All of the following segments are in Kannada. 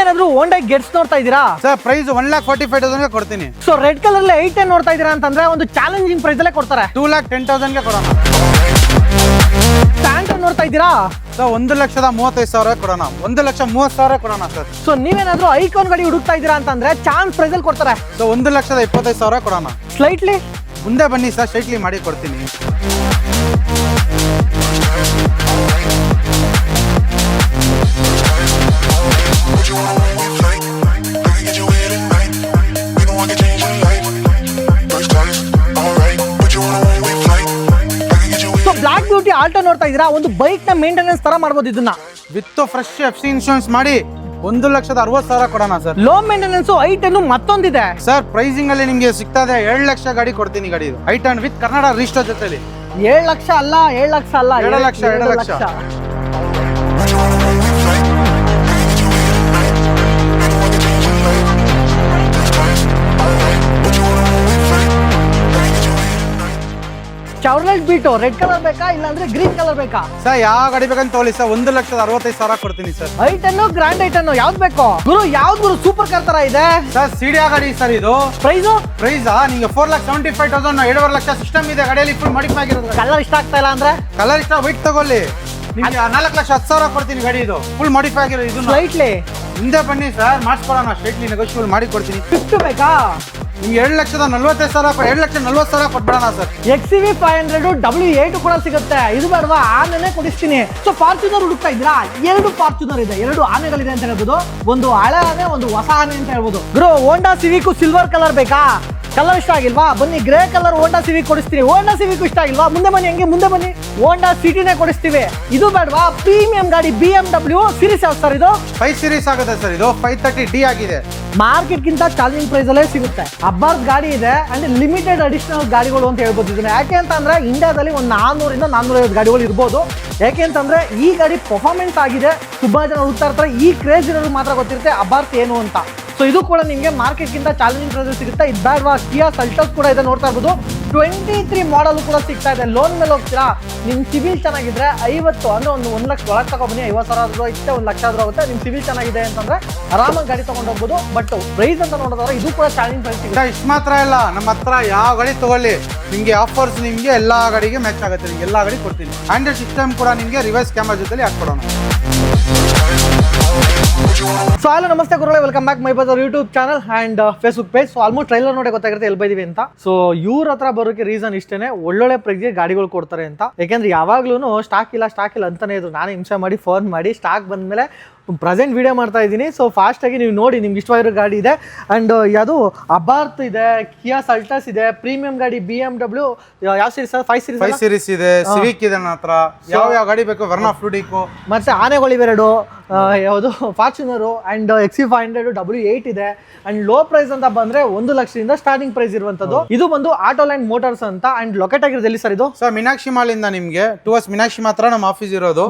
ನೀವೇನಾದ್ರೂ ಹೋಂಡಾ ಗೆಟ್ಸ್ ನೋಡ್ತಾ ಇದ್ದೀರಾ ಸರ್ ಪ್ರೈಸ್ 1,45,000 ಕೊಡ್ತೀನಿ. ಸೊ ರೆಡ್ ಕಲರ್ ಅಲ್ಲಿ 810 ನೋಡ್ತಾ ಇದ್ದೀರಾ ಅಂತಂದ್ರೆ ಒಂದು ಚಾಲೆಂಜಿಂಗ್ ಪ್ರೈಸ್ ಅಲ್ಲೇ ಕೊಡ್ತಾರೆ. 2,10,000 ಕೊಡೋಣ. ಸ್ಟ್ಯಾಂಡರ್ಡ್ ನೋಡ್ತಾ ಇದ್ದೀರಾ ಸರ್ 1,35,000 ಕೊಡೋಣ. 1,30,000 ಕೊಡೋಣ ಸರ್. ಸೊ ನೀವೇನಾದ್ರೂ ಐಕಾನ್ ಗಾಡಿ ಹುಡುಕ್ತಾ ಇದ್ದೀರಾ ಅಂತಂದ್ರೆ ಚಾನ್ಸ್ ಪ್ರೈಸ್ ಅಲ್ಲಿ ಕೊಡ್ತಾರೆ. ಸೊ 1,25,000 ಕೊಡೋಣ. ಸ್ಲೈಟ್ಲಿ ಮುಂದೆ ಬನ್ನಿ ಸರ್, ಸ್ಟ್ರೈಟ್ಲಿ ಮಾಡಿ ಕೊಡ್ತೀನಿ. ಬ್ಲಾಕ್ ಬ್ಯೂಟಿ ಆಲ್ಟೋ ನೋಡ್ತಾ ಇದ್ದೀರಾ, ಒಂದು ಬೈಕ್ ನ ಮೇಂಟೆನೆನ್ಸ್ ತರ ಮಾಡಬಹುದು. ಇದನ್ನ ವಿತ್ ಫ್ರೆಶ್ FC ಇನ್ಶೂರೆನ್ಸ್ ಮಾಡಿ 1,60,000 ಕೊಡೋಣ ಸರ್. ಲೋ ಮೇಂಟೆನೆನ್ಸ್ ಐಟನ್ ಮತ್ತೊಂದಿದೆ ಸರ್. ಪ್ರೈಸಿಂಗ್ ಅಲ್ಲಿ ನಿಮ್ಗೆ ಸಿಗ್ತಾ ಇದೆ 7 ಲಕ್ಷ ಗಾಡಿ ಕೊಡ್ತೀನಿ. ಗಾಡಿ ಇದು ಐಟನ್ ವಿತ್ ಕನ್ನಡ ರಿಜಿಸ್ಟರ್ ಜೊತೆಲಿ. 7 ಲಕ್ಷ ಅಲ್ಲ, 7 ಲಕ್ಷ ಅಲ್ಲ, 2 ಲಕ್ಷ. ಚೌರ್ಲೆಟ್ ಬೀಟು ರೆಡ್ ಕಲರ್ ಬೇಕಾ ಇಲ್ಲ ಅಂದ್ರೆ ಗ್ರೀನ್ ಕಲರ್ ಬೇಕಾ ಸರ್? ಯಾವ ಗಾಡಿ ಬೇಕಂತ ತಗೊಳ್ಳಿ ಸರ್. 1,65,000 ಕೊಡ್ತೀನಿ ಸರ್. ಐಟನ್ನು ಗ್ರ್ಯಾಂಡ್ ಐಟನ್ನು ಯಾವ್ದು ಬೇಕು ಗುರು? ಯಾವ್ದು ಗುರು? ಸೂಪರ್ ಕಾರ್ ತರ ಇದೆ ಸರ್. ಸಿಡಿಯಾ ಗಾಡಿ ಸರ್ ಇದು. ಪ್ರೈಸು ನಿಮಗೆ 4,75,000, 7.5 ಲಕ್ಷ ಸಿಸ್ಟಮ್ ಇದೆ ಗಾಡಿಯಲ್ಲಿ. ಫುಲ್ ಮಾಡಿಫೈ ಆಗಿರೋದು. ಕಲರ್ ಇಷ್ಟ ಆಗ್ತಾ ಇಲ್ಲ ಅಂದ್ರೆ ಕಲರ್ ಇಷ್ಟ ವೈಟ್ ತಗೊಳ್ಳಿ. ನಿಮ್ಗೆ 4,10,000 ಕೊಡ್ತೀನಿ ಗಾಡಿ ಇದು. ಫುಲ್ ಮಾಡಿಫೈ ಆಗಿರೋದು. ಇದು ಸ್ಲೈಟ್ಲಿ ಹಿಂದೆ ಬನ್ನಿ ಸರ್, ಮಾಡಿಸ್ಕೊಡೋಣ. ಸ್ಟ್ರೈಟ್ಲಿ ನೆಗೋಷಿಯಬಲ್ ಮಾಡಿ ಕೊಡ್ತೀನಿ. ಸ್ವಿಫ್ಟ್ ಬೇಕಾ? ನಿಮ್ಗೆ 2,45,000, 2,40,000 ಕೊಟ್ಬಿಡೋಣ ಸರ್. XCV 500 W8 ಕೂಡ ಸಿಗುತ್ತೆ. ಇದು ಬೇಡವಾ? ಆನೆನೇ ಕೊಡಿಸ್ತೀನಿ. ಸೊ ಫಾರ್ಚುನರ್ ಹುಡುಕ್ತಾ ಇದ್ರಾ? 2 ಫಾರ್ಚುನರ್ ಇದೆ, 2 ಆನೆಗಳಿದೆ ಅಂತ ಹೇಳ್ಬೋದು. ಒಂದು ಹಳೆ ಆನೆ, ಒಂದು ಹೊಸ ಆನೆ ಅಂತ ಹೇಳ್ಬೋದು. ಗುರು ಹೋಂಡಾ ಸಿವಿಕ್ ಸಿಲ್ವರ್ ಕಲರ್ ಬೇಕಾ? ಕಲರ್ ಇಷ್ಟ ಆಗಿಲ್ವಾ? ಬನ್ನಿ ಗ್ರೇ ಕಲರ್ ಹೋಂಡಾ ಸಿವಿಕ್ ಕೊಡಿಸ್ತೀನಿ. ಹೋಂಡಾ ಸಿವಿಕ್ ಇಷ್ಟ ಆಗಿಲ್ವಾ? ಮುಂದೆ ಬನ್ನಿ, ಹಂಗೆ ಮುಂದೆ ಬನ್ನಿ. ಹೋಂಡಾ ಸಿಟಿನೇ ಕೊಡಿಸ್ತೀವಿ. ಇದು ಬೇಡವಾ? ಪ್ರೀಮಿಯಂ ಗಾಡಿ BMW ಸೀರೀಸ್ ಯಾವ ಸರ್ ಇದು? 5 ಸೀರೀಸ್ ಆಗುತ್ತೆ ಸರ್. ಇದು 530D ಆಗಿದೆ. ಮಾರ್ಕೆಟ್ ಗಿಂತ ಚಾಲೆಂಜಿಂಗ್ ಪ್ರೈಸ್ ಅಲ್ಲೇ ಸಿಗುತ್ತೆ. ಅಬ್ಬಾರ್ಸ್ ಗಾಡಿ ಇದೆ ಅಂಡ್ ಲಿಮಿಟೆಡ್ ಅಡಿಷನಲ್ ಗಾಡಿಗಳು ಅಂತ ಹೇಳ್ಬೋದು ಇದನ್ನ. ಯಾಕೆ ಅಂತಂದ್ರೆ ಇಂಡಿಯಾದಲ್ಲಿ ಒಂದು 400 ಇಂದ 450 ಗಾಡಿಗಳು ಇರ್ಬೋದು. ಯಾಕೆ ಅಂತಂದ್ರೆ ಈ ಗಾಡಿ ಪರ್ಫಾರ್ಮೆನ್ಸ್ ಆಗಿದೆ. ತುಂಬಾ ಜನ ಹುಡುಕ್ತಾ ಇರ್ತಾರೆ. ಈ ಕ್ರೇಜ್ ಇರೋರು ಮಾತ್ರ ಗೊತ್ತಿರುತ್ತೆ ಅಬ್ಬಾರ್ಸ್ ಏನು ಅಂತ. ಸೊ ಇದು ಕೂಡ ನಿಮಗೆ ಮಾರ್ಕೆಟ್ ಗಿಂತ ಚಾಲೆಂಜಿಂಗ್ ಪ್ರೈಸ್ ಸಿಗುತ್ತೆ. ಇದು ಬೇಡವಾ? ಕಿಯಾ ಸಲ್ಟೋಸ್ ಕೂಡ ಇದೆ, ನೋಡ್ತಾ ಇರ್ಬೋದು. 23 ಮಾಡೆಲ್ ಕೂಡ ಸಿಗ್ತಾ ಇದೆ. ಲೋನ್ ಮೇಲೆ ಹೋಗ್ತೀರಾ? ನಿಮ್ ಸಿವಿಲ್ ಚೆನ್ನಾಗಿದ್ರೆ 50 ಅಂದ್ರೆ ಒಂದು 1 ಲಕ್ಷ ಒಳಗೆ ತಗೊಬನ್ನಿ. 50,000 ಆದ್ರೂ ಇತ್ತೆ, 1 ಲಕ್ಷ ಆದ್ರೂ ಆಗುತ್ತೆ. ನಿಮ್ ಸಿವಿಲ್ ಚೆನ್ನಾಗಿದೆ ಅಂತಂದ್ರೆ ಆರಾಮಾಗಿ ಗಾಡಿ ತಗೊಂಡು ಹೋಗ್ಬೋದು. ಬಟ್ ಪ್ರೈಸ್ ಅಂತ ನೋಡಿದ್ರೆ ಇದು ಕೂಡ ಚಾಲೆಂಜಿಂಗ್ ಪ್ರೈಸ್ ಸಿಗುತ್ತೆ. ಇಷ್ಟು ಮಾತ್ರ ಇಲ್ಲ, ನಮ್ಮ ಹತ್ರ ಯಾವ ಗಾಡಿ ತಗೊಳ್ಳಿ ನಿಮ್ಗೆ ಆಫರ್ಸ್ ನಿಮ್ಗೆ ಎಲ್ಲಾ ಗಾಡಿಗೆ ಮ್ಯಾಚ್ ಆಗುತ್ತೆ. ನಿಮ್ಗೆ ಎಲ್ಲಾ ಗಾಡಿ ಕೊಡ್ತೀನಿ. ಆಂಡ್ರಾಯ್ಡ್ ಸಿಸ್ಟಮ್ ಕೂಡ ನಿಮ್ಗೆ ರಿವರ್ಸ್ ಕ್ಯಾಮರಾ ಜೊತೆಲಿ ಹಾಕೊಡೋಣ. ಸೊ ಹಲೋ ನಮಸ್ತೆ ಗುರುಗಳೇ, welcome back my Bazaar YouTube channel and Facebook page. So almost trailer ನೋಡಿ ಗೊತ್ತಾಗಿರುತ್ತೆ ಎಲ್ಲಿ ಬೈದಿವಿ ಅಂತ. ಸೊ ಇವ್ರ ಹತ್ರ ಬರೋಕೆ ರೀಸನ್ ಇಷ್ಟೇನೆ, ಒಳ್ಳೊಳ್ಳೆ ಪ್ರೈಸ್ಗೆ ಗಾಡಿಗಳು ಕೊಡ್ತಾರೆ ಅಂತ. ಯಾಕೆಂದ್ರೆ ಯಾವಾಗ್ಲೂ ಸ್ಟಾಕ್ ಇಲ್ಲ ಅಂತಾನೆ ಇದ್ರು. ನಾನು ಹಿಂಸೆ ಮಾಡಿ ಫೋನ್ ಮಾಡಿ ಸ್ಟಾಕ್ ಬಂದ್ಮೇಲೆ ಪ್ರೆಸೆಂಟ್ ವಿಡಿಯೋ ಮಾಡ್ತಾ ಇದ್ದೀನಿ. ಸೊ ಫಾಸ್ಟ್ ಆಗಿ ನೀವು ನೋಡಿ, ನಿಮ್ಗೆ ಇಷ್ಟವಾಗಿರೋ ಗಾಡಿ ಇದೆ. ಅಂಡ್ ಯಾವುದು ಅಬಾರ್ತ್ ಇದೆ, ಕಿಯಾ ಸಲ್ಟಸ್ ಇದೆ, ಪ್ರೀಮಿಯಂ ಗಾಡಿ BMW ಯಾವ ಸೀರೀಸ್? 5 ಸೀರೀಸ್ ಇದೆ, ಸಿವಿಕ್ ಇದೆ ನನ್ನ ಹತ್ರ. ಯಾವ ಗಾಡಿ ಬೇಕು? ವರ್ನಾ ಫ್ಲೂಡಿಕೋ, ಮತ್ತೆ ಆನೆಗಳಿವೆರಡು, ಯಾವುದು ಫಾರ್ಚುನರು ಅಂಡ್ XCV 500 W8 ಇದೆ. ಅಂಡ್ ಲೋ ಪ್ರೈಸ್ ಅಂತ ಬಂದ್ರೆ 1 ಲಕ್ಷದಿಂದ ಸ್ಟಾರ್ಟಿಂಗ್ ಪ್ರೈಸ್ ಇರುವಂತದ್ದು. ಇದು ಬಂದು ಆಟೋಲ್ಯಾಂಡ್ ಮೋಟಾರ್ಸ್ ಅಂತ. ಅಂಡ್ ಲೊಕೇಟ್ ಆಗಿರೋದು ಎಲ್ಲಿ ಸರ್ ಇದು? ಸರ್ ಮೀನಾಕ್ಷಿ ಮಾಲ್ ಇಂದ ನಿಮ್ಗೆ ಟುವರ್ಡ್ಸ್ ಮೀನಾಕ್ಷಿ ಮಾತ್ರ ನಮ್ಮ ಆಫೀಸ್ ಇರೋದು.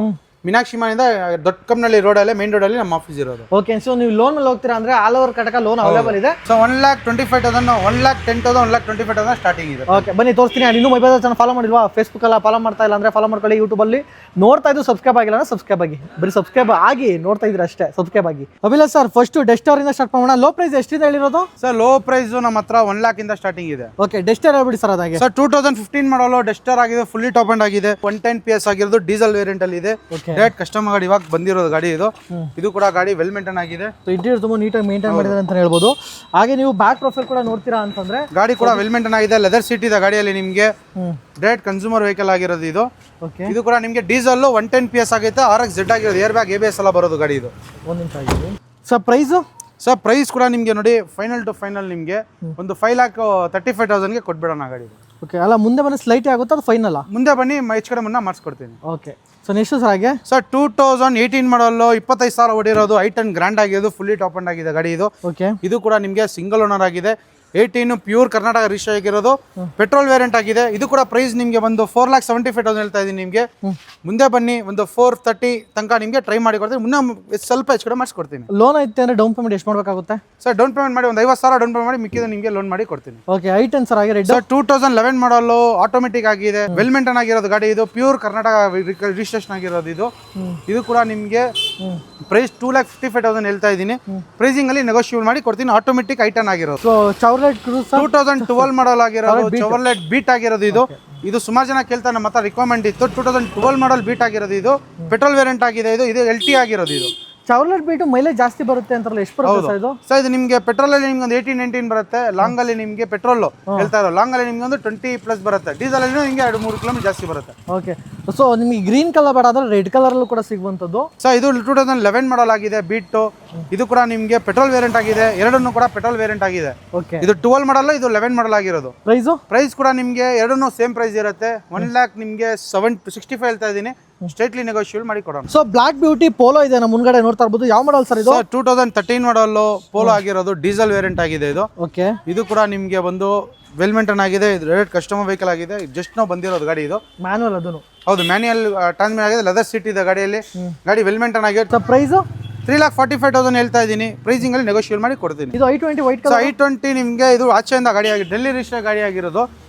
ಮೀನಾಕ್ಷಿ ಮಾಲಿಂದ ದೊಡ್ಡ ಕಮ್ಮನಹಳ್ಳಿ ರೋಡಲ್ಲೇ ಮೇನ್ ರೋಡಲ್ಲಿ ನಮ್ಮ ಆಫೀಸ್ ಇರೋದು. ಓಕೆ. ಸೊ ನೀವು ಲೋನ್ ಮೇಲೆ ಹೋಗ್ತೀರಾ ಅಂದ್ರೆ all over Karnataka loan available ಇದೆ. ಸೊ 1,25,000, 1,10,000, 1,25,000 ಸ್ಟಾರ್ಟಿಂಗ್ ಇದೆ. ಓಕೆ ಬನ್ನಿ ತೋರಿಸ್ತೀನಿ. ಇನ್ನೂ ಮೈ ಬಜಾರ್ ಚಾನಲ್ ಫಾಲೋ ಮಾಡಿಲ್ವಾ? ಫೇಸ್ಬುಕ್ ಎಲ್ಲ ಫಾಲೋ ಮಾಡ್ತಾ ಇಲ್ಲ ಅಂದ್ರೆ ಫಾಲೋ ಮಾಡ್ಕೊಳ್ಳಿ. ಯೂಟ್ಯೂಬ್ ಅಲ್ಲಿ ನೋಡ್ತಾ ಇದ್ದು ಸಬ್ಸ್ಕ್ರೈಬ್ ಆಗಿಲ್ಲ ಅಂದ್ರೆ ಸಬ್ಸ್ಕ್ರೈಬ್ ಆಗಿ. ಬರೀ ಸಬ್ಸ್ಕ್ರೈಬ್ ಆಗಿ ನೋಡ್ತಾ ಇದ್ರೆ ಅಷ್ಟೇ, ಸಬ್ಸ್ಕ್ರೈಬ್ ಆಗಿ. ಅಭಿಲಾಷ್ ಸರ್, ಫಸ್ಟ್ ಡೆಸ್ಟರ್ ಇಂದ ಸ್ಟಾರ್ಟ್ ಮಾಡೋಣ. ಲೋ ಪ್ರೈಸ್ ಎಷ್ಟಿದೆ ಹೇಳಿರೋದು ಸರ್? ಲೋ ಪ್ರೈಸ್ ನಮ್ಮ ಹತ್ರ 1 lakh ಇಂದ ಸ್ಟಾರ್ಟಿಂಗ್ ಇದೆ. ಓಕೆ ಡೆಸ್ಟರ್ ಹೇಳ್ಬಿಡಿ ಸರ್. ಅದಾಗೆ ಸರ್ 2015 ಮಾಡಲು ಡೆಸ್ಟರ್ ಆಗಿದೆ, ಫುಲ್ಲಿ ಟಾಪ್ ಅಂಡ್ ಆಗಿದೆ. 110 PS ಆಗಿರೋದು, ಡೀಸೆಲ್ ವೇರಿಯಂಟ್ ಅಲ್ಲಿ ಇದೆ. ಡೈರೆಕ್ಟ್ ಕಸ್ಟಮರ್ ಗಾಡಿ ಇವಾಗ ಬಂದಿರೋದು ಗಾಡಿ ಇದು. ಇದು ಕೂಡ ಗಾಡಿ ವೆಲ್ ಮೇಂಟೈನ್ ಆಗಿದೆ. ಇಂಟೀರಿಯರ್ ತುಂಬಾ ನೀಟಾಗಿ ಮೇಂಟೈನ್ ಮಾಡಿದ್ದಾರೆ ಅಂತ ಹೇಳ್ಬೋದು. ಹಾಗೆ ನೀವು ಬ್ಯಾಕ್ ಪ್ರೊಫೈಲ್ ಕೂಡ ನೋಡ್ತೀರಾ ಅಂತಂದ್ರೆ ಗಾಡಿ ಕೂಡ ವೆಲ್ ಮೇಂಟೈನ್ ಆಗಿದೆ. ಲೆದರ್ ಸೀಟ್ ಇದೆ ಗಾಡಿಯಲ್ಲಿ ನಿಮ್ಗೆ. ಡೈರೆಕ್ಟ್ ಕನ್ಸ್ಯೂಮರ್ ವೆಹಿಕಲ್ ಆಗಿರೋದು ಇದು. ಇದು ಕೂಡ ನಿಮ್ಗೆ ಡೀಸೆಲ್ 110 PS ಆಗೈತೆ. RX-Z ಆಗಿರೋದು, ಏರ್ ಬ್ಯಾಗ್, ABS ಎಲ್ಲ ಬರೋದು ಗಾಡಿ ಇದು. ಒಂದು ನಿಮಿಷ ಆಗಿದೆ ಸರ್. ಪ್ರೈಸು ಸರ್ ಪ್ರೈಸ್ ಕೂಡ ನಿಮ್ಗೆ ನೋಡಿ ಫೈನಲ್ ಟು ಫೈನಲ್ ನಿಮ್ಗೆ ಒಂದು 5,35,000ಗೆ ಕೊಟ್ಬಿಡೋಣ ಗಾಡಿ. ಓಕೆ. ಅಲ್ಲ ಮುಂದೆ ಬನ್ನಿ, ಸ್ಲೈಟ್ ಆಗುತ್ತೆ ಅದು ಫೈನಲ್. ಮುಂದೆ ಬನ್ನಿ, ಹೆಚ್ಚು ಕಡೆ ಮುನ್ನ ಮಾಡಿಸ್ಕೊಡ್ತೀನಿ. ಓಕೆ. ಸೊ ನೆಕ್ಸ್ಟ್ ಸರ್ ಹಾಗೆ ಸರ್ 2018 ಮಾಡಲು 25,000 ಹೊಡಿರೋದು, ಐಟನ್ ಗ್ರ್ಯಾಂಡ್ ಆಗಿರೋದು, ಫುಲ್ಲಿ ಟಾಪ್ ಅಂಡ್ ಆಗಿದೆ ಗಾಡಿ ಇದು. ಓಕೆ. ಇದು ಕೂಡ ನಿಮಗೆ ಸಿಂಗಲ್ ಓನರ್ ಆಗಿದೆ. 18 ಪ್ಯೂರ್ ಕರ್ನಾಟಕ ರಿಜಿಸ್ಟರ್ ಆಗಿರೋದು ಪೆಟ್ರೋಲ್ ವೇರಿಯಂಟ್ ಆಗಿದೆ. ಇದು ಕೂಡ ಪ್ರೈಸ್ ನಿಮಗೆ ಒಂದು 4,75,000 ಹೇಳ್ತಾ ಇದೀನಿ ನಿಮಗೆ. ಮುಂದೆ ಬನ್ನಿ, ಒಂದು 430 ತನಕ ನಿಮಗೆ ಟ್ರೈ ಮಾಡಿ ಕೊಡ್ತೀನಿ. ಮುನ್ನ ಸ್ವಲ್ಪ ಹೆಚ್ಚು ಕಡೆ ಮಾಡಿಸ್ಕೊಡ್ತೀನಿ. ಲೋನ್ ಐತೆ ಅಂದ್ರೆ ಡೌನ್ ಪೇಮೆಂಟ್ ಎಷ್ಟು ಮಾಡಬೇಕಾಗುತ್ತೆ ಸರ್? ಡೌನ್ ಪೇಮೆಂಟ್ ಮಾಡಿ ಒಂದು 50,000 ಡೌನ್ ಪೇಮೆಂಟ್ ಮಾಡಿ, ಮಿಕ್ಕಿದ ನಿಮಗೆ ಲೋನ್ ಮಾಡಿ ಕೊಡ್ತೀನಿ. ಓಕೆ, ಐಟನ್ ಸರ್ ಆಗಿ ರೆಡ್ ಸರ್ 2011 ಮಾಡಲು ಆಟೋಮೆಟಿಕ್ ಆಗಿದೆ, ವೆಲ್ ಮೇಂಟೈನ್ ಆಗಿರೋದು ಗಾಡಿ ಇದು, ಪ್ಯೂರ್ ಕರ್ನಾಟಕ ರಿಜಿಸ್ಟ್ರೇಷನ್ ಆಗಿರೋದು ಇದು. ಇದು ಕೂಡ ನಿಮಗೆ ಪ್ರೈಸ್ 2,55,000 ಹೇಳ್ತಾ ಇದ್ದೀನಿ. ಪ್ರೈಸಿಂಗ್ ಅಲ್ಲಿ ನೆಗೋಷಿಯೇಟ್ ಮಾಡಿ ಕೊಡ್ತೀನಿ. ಆಟೋಮೆಟಿಕ್ ಐಟನ್ ಆಗಿರೋದು. ಸೊ ಚೌರ್ಲೆಟ್ ಕ್ರೂಸ್ 2012 ಮಾಡಲ್ ಆಗಿರೋದು, ಚವರ್ಲೆಟ್ ಬೀಟ್ ಆಗಿರೋದು ಇದು. ಇದು ಸುಮಾರು ಜನ ಕೇಳ್ತಾರೆ, ನಮ್ಮ ಹತ್ರ ರಿಕ್ವೈರ್ಮೆಂಟ್ ಇತ್ತು. 2012 ಮಾಡಲ್ ಬೀಟ್ ಆಗಿರೋದು ಇದು, ಪೆಟ್ರೋಲ್ ವೇರಿಯಂಟ್ ಆಗಿದೆ ಇದು LT ಆಗಿರೋದು ಇದು. ಚೌರ್ಲೆಟ್ ಬೀಟು ಮೈಲೇಜ್ ಜಾಸ್ತಿ ಬರುತ್ತೆ ಅಂತಾರಲ್ಲ, ಎಷ್ಟು ಬರುತ್ತೆ ಸರ್ ಇದು? ಸರ್ ಇದು ನಿಮಗೆ ಪೆಟ್ರೋಲ್ ಅಲ್ಲಿ ನಿಮ್ಗೆ ಒಂದು 18-19 ಬರುತ್ತೆ. ಲಾಂಗ್ ಅಲ್ಲಿ ನಿಮಗೆ ಪೆಟ್ರೋಲ್ ಹೇಳ್ತಾ ಇರೋ ಲಾಂಗ್ ಅಲ್ಲಿ ನಿಮ್ಗೆ ಒಂದು 20+ ಬರುತ್ತೆ. ಡೀಸೆಲ್ ಅಲ್ಲಿ ನಿಮಗೆ 2-3 ಕಿಲೋಮೀಟರ್ ಜಾಸ್ತಿ ಬರುತ್ತೆ. ಓಕೆ, ಸೊ ನಿಮಗೆ ಗ್ರೀನ್ ಕಲರ್ ಬೇಡ ಆದ್ರೆ ರೆಡ್ ಕಲರ್ ಅಲ್ಲೂ ಕೂಡ ಸಿಗುವಂತದ್ದು. ಸರ್ ಇದು 2011 ಮಾಡಲ್ ಆಗಿದೆ ಬೀಟ್. ಇದು ಕೂಡ ನಿಮಗೆ ಪೆಟ್ರೋಲ್ ವೇರಿಯಂಟ್ ಆಗಿದೆ. ಎರಡನ್ನೂ ಕೂಡ ಪೆಟ್ರೋಲ್ ವೇರಿಯಂಟ್ ಆಗಿದೆ. ಓಕೆ, ಇದು 12 ಮಾಡಲ್, ಇದು 11 ಮಾಡಲ್ ಆಗಿರೋದು. ಪ್ರೈಸ್ ಕೂಡ ನಿಮಗೆ ಎರಡನ್ನೂ ಸೇಮ್ ಪ್ರೈಸ್ ಇರುತ್ತೆ. 1 lakh ನಿಮಗೆ 765 ಹೇಳ್ತಾ ಇದ್ದೀನಿ. ಸ್ಟ್ರೇಟ್ಲಿ ನೆಗೋಷಿಯೇಟ್ ಮಾಡಿ ಕೊಡೋಣ. ಸೊ ಬ್ಲಾಕ್ ಬ್ಯೂಟಿ ಪೋಲೋ ಇದೆ ನಮ್ಮ ಮುಂಗಡೆ ನೋಡ್ತಾ ಇರಬಹುದು. ಯಾವ ಮಾಡಲ್ ಸರ್ ಇದು? 2013 ಮಾಡಲ್ ಪೋಲೋ ಆಗಿರೋದು, ಡೀಸೆಲ್ ವೇರಿಯಂಟ್ ಆಗಿದೆ ಇದು. ಓಕೆ, ಇದು ಕೂಡ ನಿಮಗೆ ಒಂದು ವೆಲ್ ಮೇಂಟೈನ್ ಆಗಿದೆ. ಇದು ರೇಟ್ ಕಸ್ಟಮರ್ ವೆಹಿಕಲ್ ಆಗಿದೆ. ಜಸ್ಟ್ ನಾವು ಬಂದಿರೋದು ಗಾಡಿ ಇದು. ಮ್ಯಾನುವಲ್ ಅದನ್ನು? ಹೌದು, ಮ್ಯಾನ್ಯಲ್ ಟ್ರಾನ್ಸ್ಮಿಷನ್ ಆಗಿದೆ. ಲೆದರ್ ಸೀಟ್ ಇದೆ ಗಾಡಿಯಲ್ಲಿ. ಗಾಡಿ ವೆಲ್ ಮೇಂಟೈನ್ ಆಗಿದೆ. ಸೊ ಪ್ರೈಸ್ 3,45,000 ಹೇಳ್ತಾ ಇದ್ದೀನಿ. ಪ್ರೈಸಿಂಗ್ ಅಲ್ಲಿ ನೆಗೋಷಿಯೇಟ್ ಮಾಡಿ ಕೊಡ್ತೀನಿ. ಇದು i20 ವೈಟ್ ಕಲರ್. i20 ನಿಮಗೆ ಇದು ಆಚೆಯಿಂದ ಗಾಡಿ ಆಗಿದೆ, ಡೆಲ್ಲಿ ರಿಜಿಸ್ಟರ್ ಗಾಡಿ ಆಗಿರೋದು.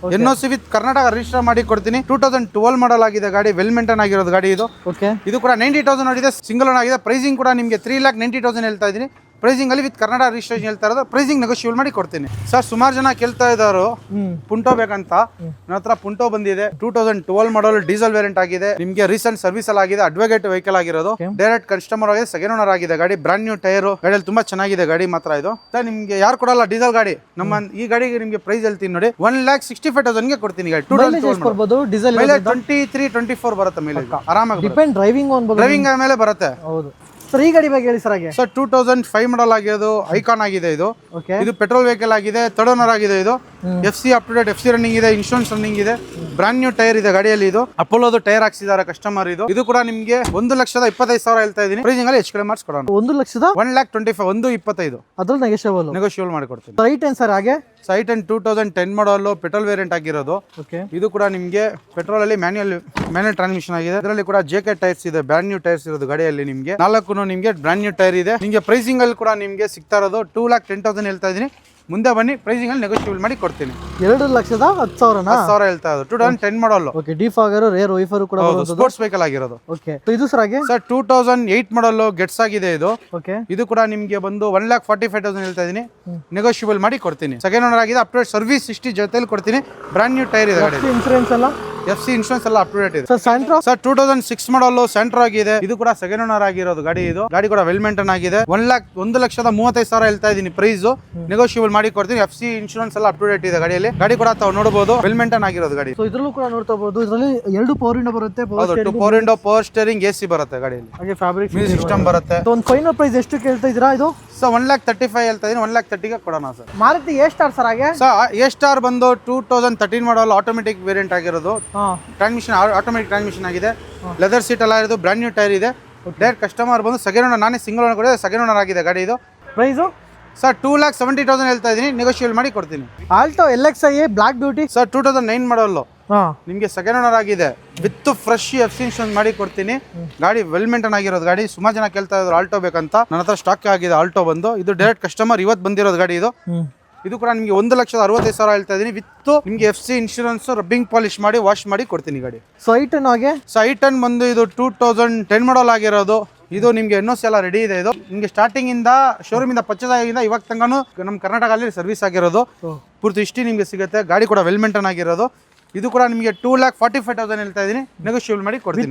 NOC ವಿತ್ ಕರ್ನಾಟಕ ರಿಜಿಸ್ಟರ್ ಮಾಡಿ ಕೊಡ್ತೀನಿ. 2012 ಮಾಡಲ್ ಆಗಿದೆ ಗಾಡಿ, ವೆಲ್ ಮೇಂಟೈನ್ ಆಗಿರೋದು ಗಾಡಿ ಇದು. ಓಕೆ, ಇದು ಕೂಡ 90,000 ನೋಡಿದೆ, ಸಿಂಗಲ್ ಓನ್ ಆಗಿದೆ. ಪ್ರೈಸಿಂಗ್ ಕೂಡ ನಿಮಗೆ 3,90,000 ಹೇಳ್ತಾ ಇದ್ದೀನಿ. ಪ್ರೈಸಿಂಗ್ ಅಲ್ಲಿ ವಿತ್ ಕರ್ನಾಟಕ ರಿಜಿಸ್ಟ್ರೇಷನ್ ಹೇಳ್ತಾ ಇರೋದು. ಪ್ರೈಸಿಂಗ್ ನೆಗೋಷಿಯೇಟ್ ಮಾಡಿ ಕೊಡ್ತೀನಿ. ಸರ್ ಸುಮಾರು ಜನ ಕೇಳ್ತಾ ಇದ್ದಾರೆ ಪುಂಟೋ ಬೇಕಂತ. ನನ್ನ ಹತ್ರ ಪುಂಟೋ ಬಂದಿದೆ. 2012 ಮಾಡಲ್ ಡೀಸೆಲ್ ವೇರಿಯಂಟ್ ಆಗಿದೆ. ನಿಮಗೆ ರೀಸೆಂಟ್ ಸರ್ವಿಸ್ ಅಲ್ಲಿ ಆಗಿದೆ. ಅಡ್ವೊಕೇಟ್ ವೆಹಿಕಲ್ ಆಗಿರೋದು. ಡೈರೆಕ್ಟ್ ಕಸ್ಟಮರ್ ಆಗಿದೆ. ಸೆಕೆಂಡ್ ಓನರ್ ಆಗಿದೆ ಗಾಡಿ. Brand new tyre. ಗಾಡಿಯಲ್ಲಿ ತುಂಬಾ ಚೆನ್ನಾಗಿದೆ ಗಾಡಿ ಮಾತ್ರ ಇದು. ಸರ್ ನಿಮ್ಗೆ ಯಾರು ಕೊಡಲ್ಲ ಡೀಸೆಲ್ ಗಾಡಿ. ನಮ್ಮ ಈ ಗಾಡಿಗೆ ನಿಮಗೆ ಪ್ರೈಸ್ ಹೇಳ್ತೀನಿ ನೋಡಿ, 1,65,000 ಗೆ ಕೊಡ್ತೀನಿ ಗಾಡಿ. 2012 ಡೀಸೆಲ್ ಮೈಲೇಜ್ 23-24 ಬರುತ್ತೆ ಮೈಲೇಜ್ ಆರಾಮಾಗಿ. ಡಿಪೆಂಡ್ ಡ್ರೈವಿಂಗ್ ಮೇಲೆ ಬರುತ್ತೆ. ಹೌದು ಸರ್. ಈ ಗಾಡಿ ಬಗ್ಗೆ ಹೇಳಿ ಸರ್. ಹಾಗೆ ಸರ್ 2005 ಮಾಡಲ್ ಆಗಿರೋದು, ಐಕಾನ್ ಆಗಿದೆ ಇದು. ಇದು ಪೆಟ್ರೋಲ್ ವೆಹಿಕಲ್ ಆಗಿದೆ. ಥರ್ಡ್ ಓನರ್ ಆಗಿದೆ ಇದು. FC up to date FC running ಇದೆ. ಇನ್ಶೂರೆನ್ಸ್ ರನ್ನಿಂಗ್ ಇದೆ. ಬ್ರಾಂಡ್ ನ್ಯೂ ಟೈರ್ ಇದೆ ಗಾಡಿಯಲ್ಲಿ. ಇದು ಅಪೋಲೋದು ಟೈರ್ ಹಾಕ್ಸಿದ್ದಾರೆ ಕಸ್ಟಮರ್. ಇದು ಕೂಡ ನಿಮಗೆ 1,25,000 ಹೇಳ್ತಾ ಇದೀನಿ. ಪ್ರೈಸಿಂಗ್ ಅಲ್ಲಿ ಹೆಚ್ಚು ಕಡಿಮೆ ಮಾಡಿಸ್ಕೊಡೋಣ. 1,25,000 1,25,000 ಅದ್ರಲ್ಲಿ ನೆಗೋಷಿಯೇಟ್ ಮಾಡಿಕೊಡ್ತೀನಿ. ರೈಟ್ ಏನ್ ಸರ್? ಹಾಗೆ site and 2010 model petrol variant ಆಗಿರೋದು. ಓಕೆ, ಇದು ಕೂಡ ನಿಮಗೆ ಪೆಟ್ರೋಲ್ ಅಲ್ಲಿ ಮ್ಯಾನ್ಯಲ್ ಟ್ರಾನ್ಸ್ಮಿಷನ್ ಆಗಿದೆ. ಇದರಲ್ಲಿ ಕೂಡ JK ಟೈರ್ಸ್ ಇದೆ. ಬ್ರಾಂಡ್ ನ್ಯೂ ಟೈರ್ಸ್ ಇರೋದು ಗಾಡಿಯಲ್ಲಿ. ನಿಮಗೆ 4 ನಿಮಗೆ ಬ್ರಾಂಡ್ ನ್ಯೂ ಟೈರ್ ಇದೆ. ನಿಮಗೆ ಪ್ರೈಸಿಂಗ್ ಅಲ್ಲಿ ಕೂಡ ನಿಮಗೆ ಸಿಗ್ತಾ ಇರೋದು 2,10,000 ಹೇಳ್ತಾ ಇದೀನಿ. ಮುಂದೆ ಬನ್ನಿ, ಪ್ರೈಸಿಂಗ್ ಅಲ್ಲಿ ನೆಗೋಷಿಯೇಟ್ ಮಾಡಿ ಕೊಡ್ತೀನಿ. 2,10,000 ಹೇಳ್ತಾ ಇರೋದು. 2010 ಮಾಡಲ್. ಓಕೆ, ಡಿಫಾಗರ್ ರೇರ್ ವೈಫರ್ ಕೂಡ ಸ್ಪೋರ್ಟ್ಸ್ ವೆಹಿಕಲ್ ಆಗಿರೋದು. ಓಕೆ, ಇದು ಸರ್ ಹಾಗೆ ಸರ್ 2008 ಮಾಡಲ್ ಗೆಟ್ಸ್ ಆಗಿದೆ ಇದು. ಓಕೆ, ಇದು ಕೂಡ ನಿಮಗೆ ಬಂದು 1,45,000 ಹೇಳ್ತಾ ಇದೀನಿ. ನೆಗೋಷಿಯೇಬಲ್ ಮಾಡಿ ಕೊಡ್ತೀನಿ. ಸೆಕೆಂಡ್ ಓನರ್ ಆಗಿದೆ. Up to date service history ಜೊತೆಲಿ ಕೊಡ್ತೀನಿ. ಬ್ರಾಂಡ್ ನ್ಯೂ ಟೈರ್ ಇದೆ ಗಾಡಿ. ಇನ್ಶೂರೆನ್ಸ್ ಎಲ್ಲ FC ಇನ್ಶೂರೆನ್ಸ್ ಎಲ್ಲ ಅಪ್ ಟು ಡೇಟ್ ಇದೆ. ಸರ್ ಸ್ಯಾಂಟ್ರೋ ಸರ್ 2006 ಮಾಡಲ್ ಸ್ಯಾಂಟ್ರೋ ಆಗಿದೆ. ಇದು ಕೂಡ ಸೆಕೆಂಡ್ ಓನರ್ ಆಗಿರೋದು ಗಾಡಿ. ಇದು ಗಾಡಿ ಕೂಡ ವೆಲ್ ಮೇಂಟೈನ್ ಆಗಿದೆ. 1,35,000 ಹೇಳ್ತಾ ಇದೀನಿ ಪ್ರೈಸ್. ನೆಗೋಷಿಯೇಬಲ್ ಮಾಡಿ ಕೊಡ್ತೀನಿ. FC ಇನ್ಶೂರೆನ್ಸ್ ಎಲ್ಲ ಅಪ್ ಟು ಡೇಟ್ ಇದೆ ಗಾಡಿಯಲ್ಲಿ. ಗಾಡಿ ಕೂಡ ತಾವು ನೋಡಬಹುದು, ವೆಲ್ ಮೇಂಟೈನ್ ಆಗಿರೋದು ಗಾಡಿ. ಸೊ ಇದ್ರಲ್ಲೂ ಕೂಡ ನೋಡ್ತಾ ಇರಬಹುದು. ಇದರಲ್ಲಿ 2 ಪವರ್ ವಿಂಡೋ ಬರುತ್ತೆ. Power window, power steering, AC ಬರುತ್ತೆ ಗಾಡಿಯಲ್ಲಿ. ಹಾಗೆ ಫ್ಯಾಬ್ರಿಕ್ ಮ್ಯೂಸಿಕ್ ಸಿಸ್ಟಮ್ ಬರುತ್ತೆ. ಒಂದು ಫೈನಲ್ ಪ್ರೈಸ್ ಎಷ್ಟು ಕೇಳ್ತಾ ಇದ್ದೀರಾ? ಇದು ಸರ್ 1,35,000 ಹೇಳ್ತಾ ಇದೀನಿ. 1,30,000 ಕೊಡೋಣ ಸರ್. Maruti A-Star sir. ಹಾಗೆ ಸರ್ A-Star ಬಂದು 2013 ಮಾಡಲ್ ಆಟೋಮೆಟಿಕ್ ವೇರಿಯಂಟ್ ಆಗಿರೋದು. ಟ್ರಾನ್ಸ್ಮಿಷನ್ ಆಟೋಮೆಟಿಕ್ ಟ್ರಾನ್ಸ್ಮಿಷನ್ ಆಗಿದೆ. ಲೆದರ್ ಸೀಟ್ ಎಲ್ಲ ಇರೋದು. ಬ್ರಾಂಡ್ ನ್ಯೂ ಟೈರ್ ಇದೆ. ಡೈರೆಕ್ಟ್ ಕಸ್ಟಮರ್ ಬಂದು ಸೆಕೆಂಡ್ ಓನರ್. ನಾನೇ ಸಿಂಗಲ್ ಓನರ್ ಕೂಡ ಸೆಕೆಂಡ್ ಓನರ್ ಆಗಿದೆ ಗಾಡಿ ಇದು. ಪ್ರೈಸು ಸರ್ 2,70,000 ಹೇಳ್ತಾ ಇದೀನಿ. ನೆಗೋಷಿಯೇಟ್ ಮಾಡಿ ಕೊಡ್ತೀನಿ. Alto LXi block beauty sir 2009 ಮಾಡಲ್ ನಿಮಗೆ ಸೆಕೆಂಡ್ ಓನರ್ ಆಗಿದೆ. ವಿತ್ ಫ್ರೆಶ್ FC ಇನ್ಶೂರೆನ್ಸ್ ಮಾಡಿ ಕೊಡ್ತೀನಿ. ಗಾಡಿ ವೆಲ್ ಮೇಂಟೈನ್ ಆಗಿರೋದು ಗಾಡಿ. ಸುಮಾರು ಜನ ಕೇಳ್ತಾ ಇದ್ರು ಆಲ್ಟೋ ಬೇಕಂತ. ನನ್ನ ಹತ್ರ ಸ್ಟಾಕ್ ಆಗಿದೆ ಆಲ್ಟೋ ಬಂದು. ಇದು ಡೈರೆಕ್ಟ್ ಕಸ್ಟಮರ್ ಇವತ್ತು ಬಂದಿರೋದು ಗಾಡಿ ಇದು. ಇದು ಕೂಡ ನಿಮಗೆ 1,65,000 ಹೇಳ್ತಾ ಇದೀನಿ. ವಿತ್ ನಿಮಗೆ FC ಇನ್ಶೂರೆನ್ಸ್ ರಬ್ಬಿಂಗ್ ಪಾಲಿಶ್ ಮಾಡಿ ವಾಶ್ ಮಾಡಿ ಕೊಡ್ತೀನಿ ಗಾಡಿ. ಸೊ ಐಟನ್ ಹಾಗೆ ಐಟನ್ ಬಂದು ಇದು 2010 ಮಾಡಲ್ ಆಗಿರೋದು. ಇದು ನಿಮಗೆ NOC ಎಲ್ಲ ರೆಡಿ ಇದೆ. ಇದು ನಿಮಗೆ ಸ್ಟಾರ್ಟಿಂಗ್ ಇಂದ ಶೋರೂಮ್ ಇಂದ ಪರ್ಚೇಸ್ ಆಗಿಂದ ಇವಾಗ ತನಕನೂ ನಮ್ಮ ಕರ್ನಾಟಕದಲ್ಲಿ ಸರ್ವಿಸ್ ಆಗಿರೋದು. ಪೂರ್ತಿ ಹಿಸ್ಟ್ರಿ ನಿಮಗೆ ಸಿಗುತ್ತೆ. ಗಾಡಿ ಕೂಡ ವೆಲ್ ಮೇಂಟೈನ್ ಆಗಿರೋದು. ಇದು ಕೂಡ ನಿಮಗೆ 2,45,000 ಹೇಳ್ತಾ ಇದೀನಿ. ನೆಗೋಷಿಯೇಟ್ ಮಾಡಿ ಕೊಡ್ತೀನಿ.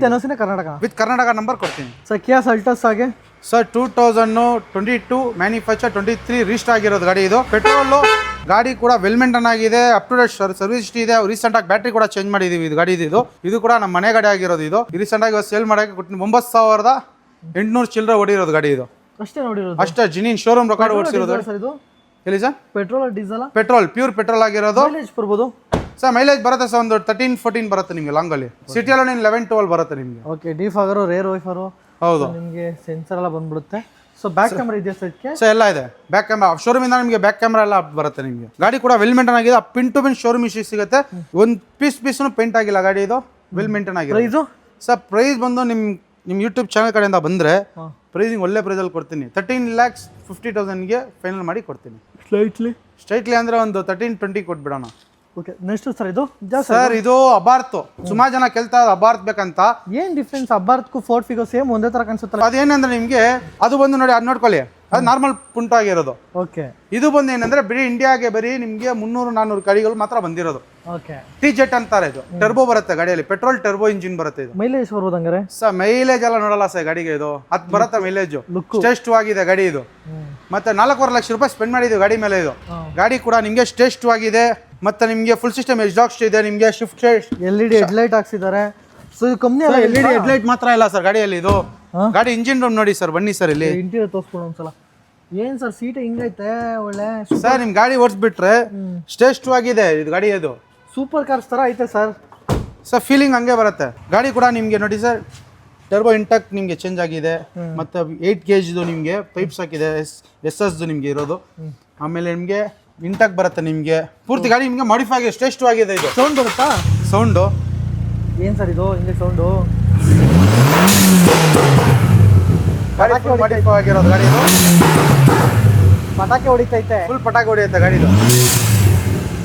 ವಿತ್ ಕರ್ನಾಟಕ ನಂಬರ್ ಕೊಡ್ತೀನಿ. ಸರ್ ಕಿಯಾ ಸೆಲ್ಟೋಸ್ ಹಾಗೆ ಸರ್ 2022 ಮ್ಯಾನುಫ್ಯಾಕ್ಚರ್ 23 ರಿಜಿಸ್ಟರ್ ಆಗಿರೋದು ಗಾಡಿ ಇದು. ಪೆಟ್ರೋಲ್ ಗಾಡಿ ಕೂಡ ವೆಲ್ ಮೇಂಟೈನ್ ಆಗಿದೆ. Up to date service history ಇದೆ. ರೀಸೆಂಟ್ ಆಗಿ ಬ್ಯಾಟ್ರಿ ಕೂಡ ಚೇಂಜ್ ಮಾಡಿದೀವಿ. ಇದು ಗಾಡಿ ಇದು ಕೂಡ ನಮ್ಮ ಮನೆ ಗಾಡಿ ಆಗಿರೋದು. ಇದು ರೀಸೆಂಟ್ ಆಗಿ ಸೇಲ್ ಮಾಡಕ್ಕೆ ಕೊಟ್ಟಿನಿ. 9,800 ಚಿಲ್ಲರೆ ಓಡಿರೋದು ಗಾಡಿ ಇದು. ಅಷ್ಟೇ ನೋಡಿರೋದು. ಅಷ್ಟೇ ಜಿನಿನ್ ಶೋರೂಮ್ ರೆಕಾರ್ಡ್ ಓಡಿಸಿರೋದು. ಹೇಳಿ sir. Petrol diesel? Petrol, pure petrol ಆಗಿರೋದು. ಮೈಲೇಜ್ ಬರ್ಬೋದು ಸರ್? ಮೈಲೇಜ್ ಬರುತ್ತೆ ಸರ್ ಒಂದು 13-14 ಬರುತ್ತೆ ನಿಮಗೆ ಲಾಂಗ್ ಅಲ್ಲಿ. ಸಿಟಿಯಲ್ಲಿ 11-12 ಬರುತ್ತೆ ನಿಮಗೆ. Okay, defogger rear wiper. ಹೌದು, ನಿಮಗೆ ಸೆನ್ಸರ್ ಎಲ್ಲ ಬಂದ್ಬಿಡುತ್ತೆ. ಸೊ ಬ್ಯಾಕ್ ಕ್ಯಾಮ್ರಾ ಇದೆಯಾ ಸರ್ ಇದಕ್ಕೆ? ಸೊ ಎಲ್ಲ ಇದೆ, ಬ್ಯಾಕ್ ಕ್ಯಾಮ್ರಾ ಶೋರೂಮ್ ಇಂದ ನಿಮಗೆ ಬ್ಯಾಕ್ ಕ್ಯಾಮ್ರಾ ಎಲ್ಲ ಬರುತ್ತೆ ನಿಮಗೆ. ಗಾಡಿ ಕೂಡ ವೆಲ್ ಮೇಂಟೈನ್ ಆಗಿದೆ, pin to pin showroom issue ಸಿಗುತ್ತೆ. ಒಂದು ಪೀಸ್ನು ಪೇಂಟ್ ಆಗಿಲ್ಲ ಗಾಡಿ, ಇದು ವೆಲ್ ಮೇಂಟೈನ್ ಆಗಿದೆ. ಇದು ಸರ್ ಪ್ರೈಸ್ ಬಂದು ನಿಮ್ಮ ಯೂಟ್ಯೂಬ್ ಚಾನಲ್ ಕಡೆಯಿಂದ ಬಂದರೆ ಪ್ರೈಸಿಂಗ್ ಒಳ್ಳೆ ಪ್ರೈಸಲ್ಲಿ ಕೊಡ್ತೀನಿ. 13,50,000ಗೆ ಫೈನಲ್ ಮಾಡಿ ಕೊಡ್ತೀನಿ. ಸ್ಟ್ರೈಟ್ಲಿ ಅಂದರೆ ಒಂದು 13-20 ಕೊಟ್ಬಿಡೋಣ. ಓಕೆ ನೆಕ್ಸ್ಟ್ ಸರ್ ಇದು ಸರ್ ಇದು ಅಬಾರ್ತು. ಸುಮಾರು ಜನ ಕೇಳ್ತಾ ಅಬಾರ್ತ್ ಬೇಕಂತ. ಏನ್ ಡಿಫ್ರೆನ್ಸ್ ಅಬಾರ್ತ್ಗೂ ಫೋರ್ಡ್ ಫಿಗೋ ಸೇಮ್ ಒಂದೇ ತರ ಕಾಣಿಸುತ್ತಲ್ಲ? ಅದೇನಂದ್ರೆ ನಿಮಗೆ ಅದು ಬಂದು ನೋಡಿ, ಅದು ನೋಡ್ಕೊಳ್ಳಿ, ಅದು ನಾರ್ಮಲ್ ಪುಂಟು ಆಗಿರೋದು. ಓಕೆ ಇದು ಬಂದು ಏನಂದ್ರೆ ಬರೀ ಇಂಡಿಯಾಗೆ ಬರೀ ನಿಮಗೆ 300-400 ಗಾಡಿಗಳು ಮಾತ್ರ ಬಂದಿರೋದು. ಓಕೆ ಟಿ ಜೆಟ್ ಅಂತಾರೆ. ಇದು ಟರ್ಬೋ ಬರುತ್ತೆ ಗಾಡಿಯಲ್ಲಿ, ಪೆಟ್ರೋಲ್ ಟರ್ಬೋ ಇಂಜಿನ್ ಬರುತ್ತೆ. ಇದು ಮೈಲೇಜ್ ಬರ್ಬೋದು ಹಂಗಾರೆ? ಸರ್ ಮೈಲೇಜ್ ಎಲ್ಲ ನೋಡಲ್ಲ ಸರ್ ಗಾಡಿಗೆ, ಇದು ಅದು ಬರುತ್ತೆ ಮೈಲೇಜ್. ಸ್ಟೇಜ್ ಆಗಿದೆ ಗಾಡಿ ಇದು. ಮತ್ತೆ 4.5 ಲಕ್ಷ ರೂಪಾಯಿ ಸ್ಪೆಂಡ್ ಮಾಡಿದ್ದೀವಿ ಗಾಡಿ ಮೇಲೆ. ಇದು ಗಾಡಿ ಕೂಡ ನಿಮಗೆ ಸ್ಟೇಜ್ ಆಗಿದೆ. ಮತ್ತೆ ನಿಮಗೆ ಫುಲ್ ಸಿಸ್ಟಮ್ ಎಕ್ಸಾಸ್ಟ್ ಇದೆ, ನಿಮಗೆ ಶಿಫ್ಟ್ LED ಹೆಡ್ಲೈಟ್ ಹಾಕ್ಸಿದ್ದಾರೆ. ಸೊ ಇದು ಕಂಪ್ನಿ LED ಹೆಡ್ಲೈಟ್ ಮಾತ್ರ ಇಲ್ಲ ಸರ್ ಗಾಡಿಯಲ್ಲಿ. ಇದು ಗಾಡಿ ಇಂಜಿನ್ ರೂಮ್ ನೋಡಿ ಸರ್, ಬನ್ನಿ ಸರ್ ಇಲ್ಲಿ ಇಂಟೀರಿಯರ್ ತೋರಿಸ್ಕೊಡು ಒಂದ್ಸಲ. ಏನ್ ಸರ್ ಸೀಟ್ ಹಿಂಗೈತೆ ಒಳ್ಳೆ. ಸರ್ ನಿಮ್ ಗಾಡಿ ಓಡಿಸ್ಬಿಟ್ರೆ ಸ್ಟೇಜ್ ಆಗಿದೆ ಇದು ಗಾಡಿ. ಇದು ಸೂಪರ್ ಕಾರ್ಸ್ ತರ ಐತೆ ಸರ್. ಸರ್ ಫೀಲಿಂಗ್ ಹಂಗೆ ಬರುತ್ತೆ. ಗಾಡಿ ಕೂಡ ನಿಮಗೆ ನೋಡಿ ಸರ್, ಟರ್ಬೋ ಇಂಟೆಕ್ ನಿಮಗೆ ಚೇಂಜ್ ಆಗಿದೆ. ಮತ್ತೆ 8 kgದು ನಿಮಗೆ ಪೈಪ್ಸ್ ಹಾಕಿದೆ, SS ನಿಮಗೆ ಇರೋದು. ಆಮೇಲೆ ನಿಮಗೆ ಇಂಟೆಕ್ ಬರುತ್ತೆ ನಿಮಗೆ. ಪೂರ್ತಿ ಗಾಡಿ ನಿಮಗೆ ಮಾಡಿಫೈ ಆಗಿದೆ, ಸ್ಟೇಜ್ ಆಗಿದೆ. ಇದು ಸೌಂಡ್ ಬರುತ್ತಾ? ಸೌಂಡು ಏನ್ ಸರ್ ಇದು ಹಿಂಗೆ ಸೌಂಡು? ಗಾಡಿ ಮಾಡಿಫೈ ಆಗಿರೋದು ಗಾಡಿ. ಇದು ಪಟಾಕಿ ಹೊಡಿತೈತೆ, ಫುಲ್ ಪಟಾಕಿ ಹೊಡೆಯುತ್ತೆ ಗಾಡಿ. ಇದು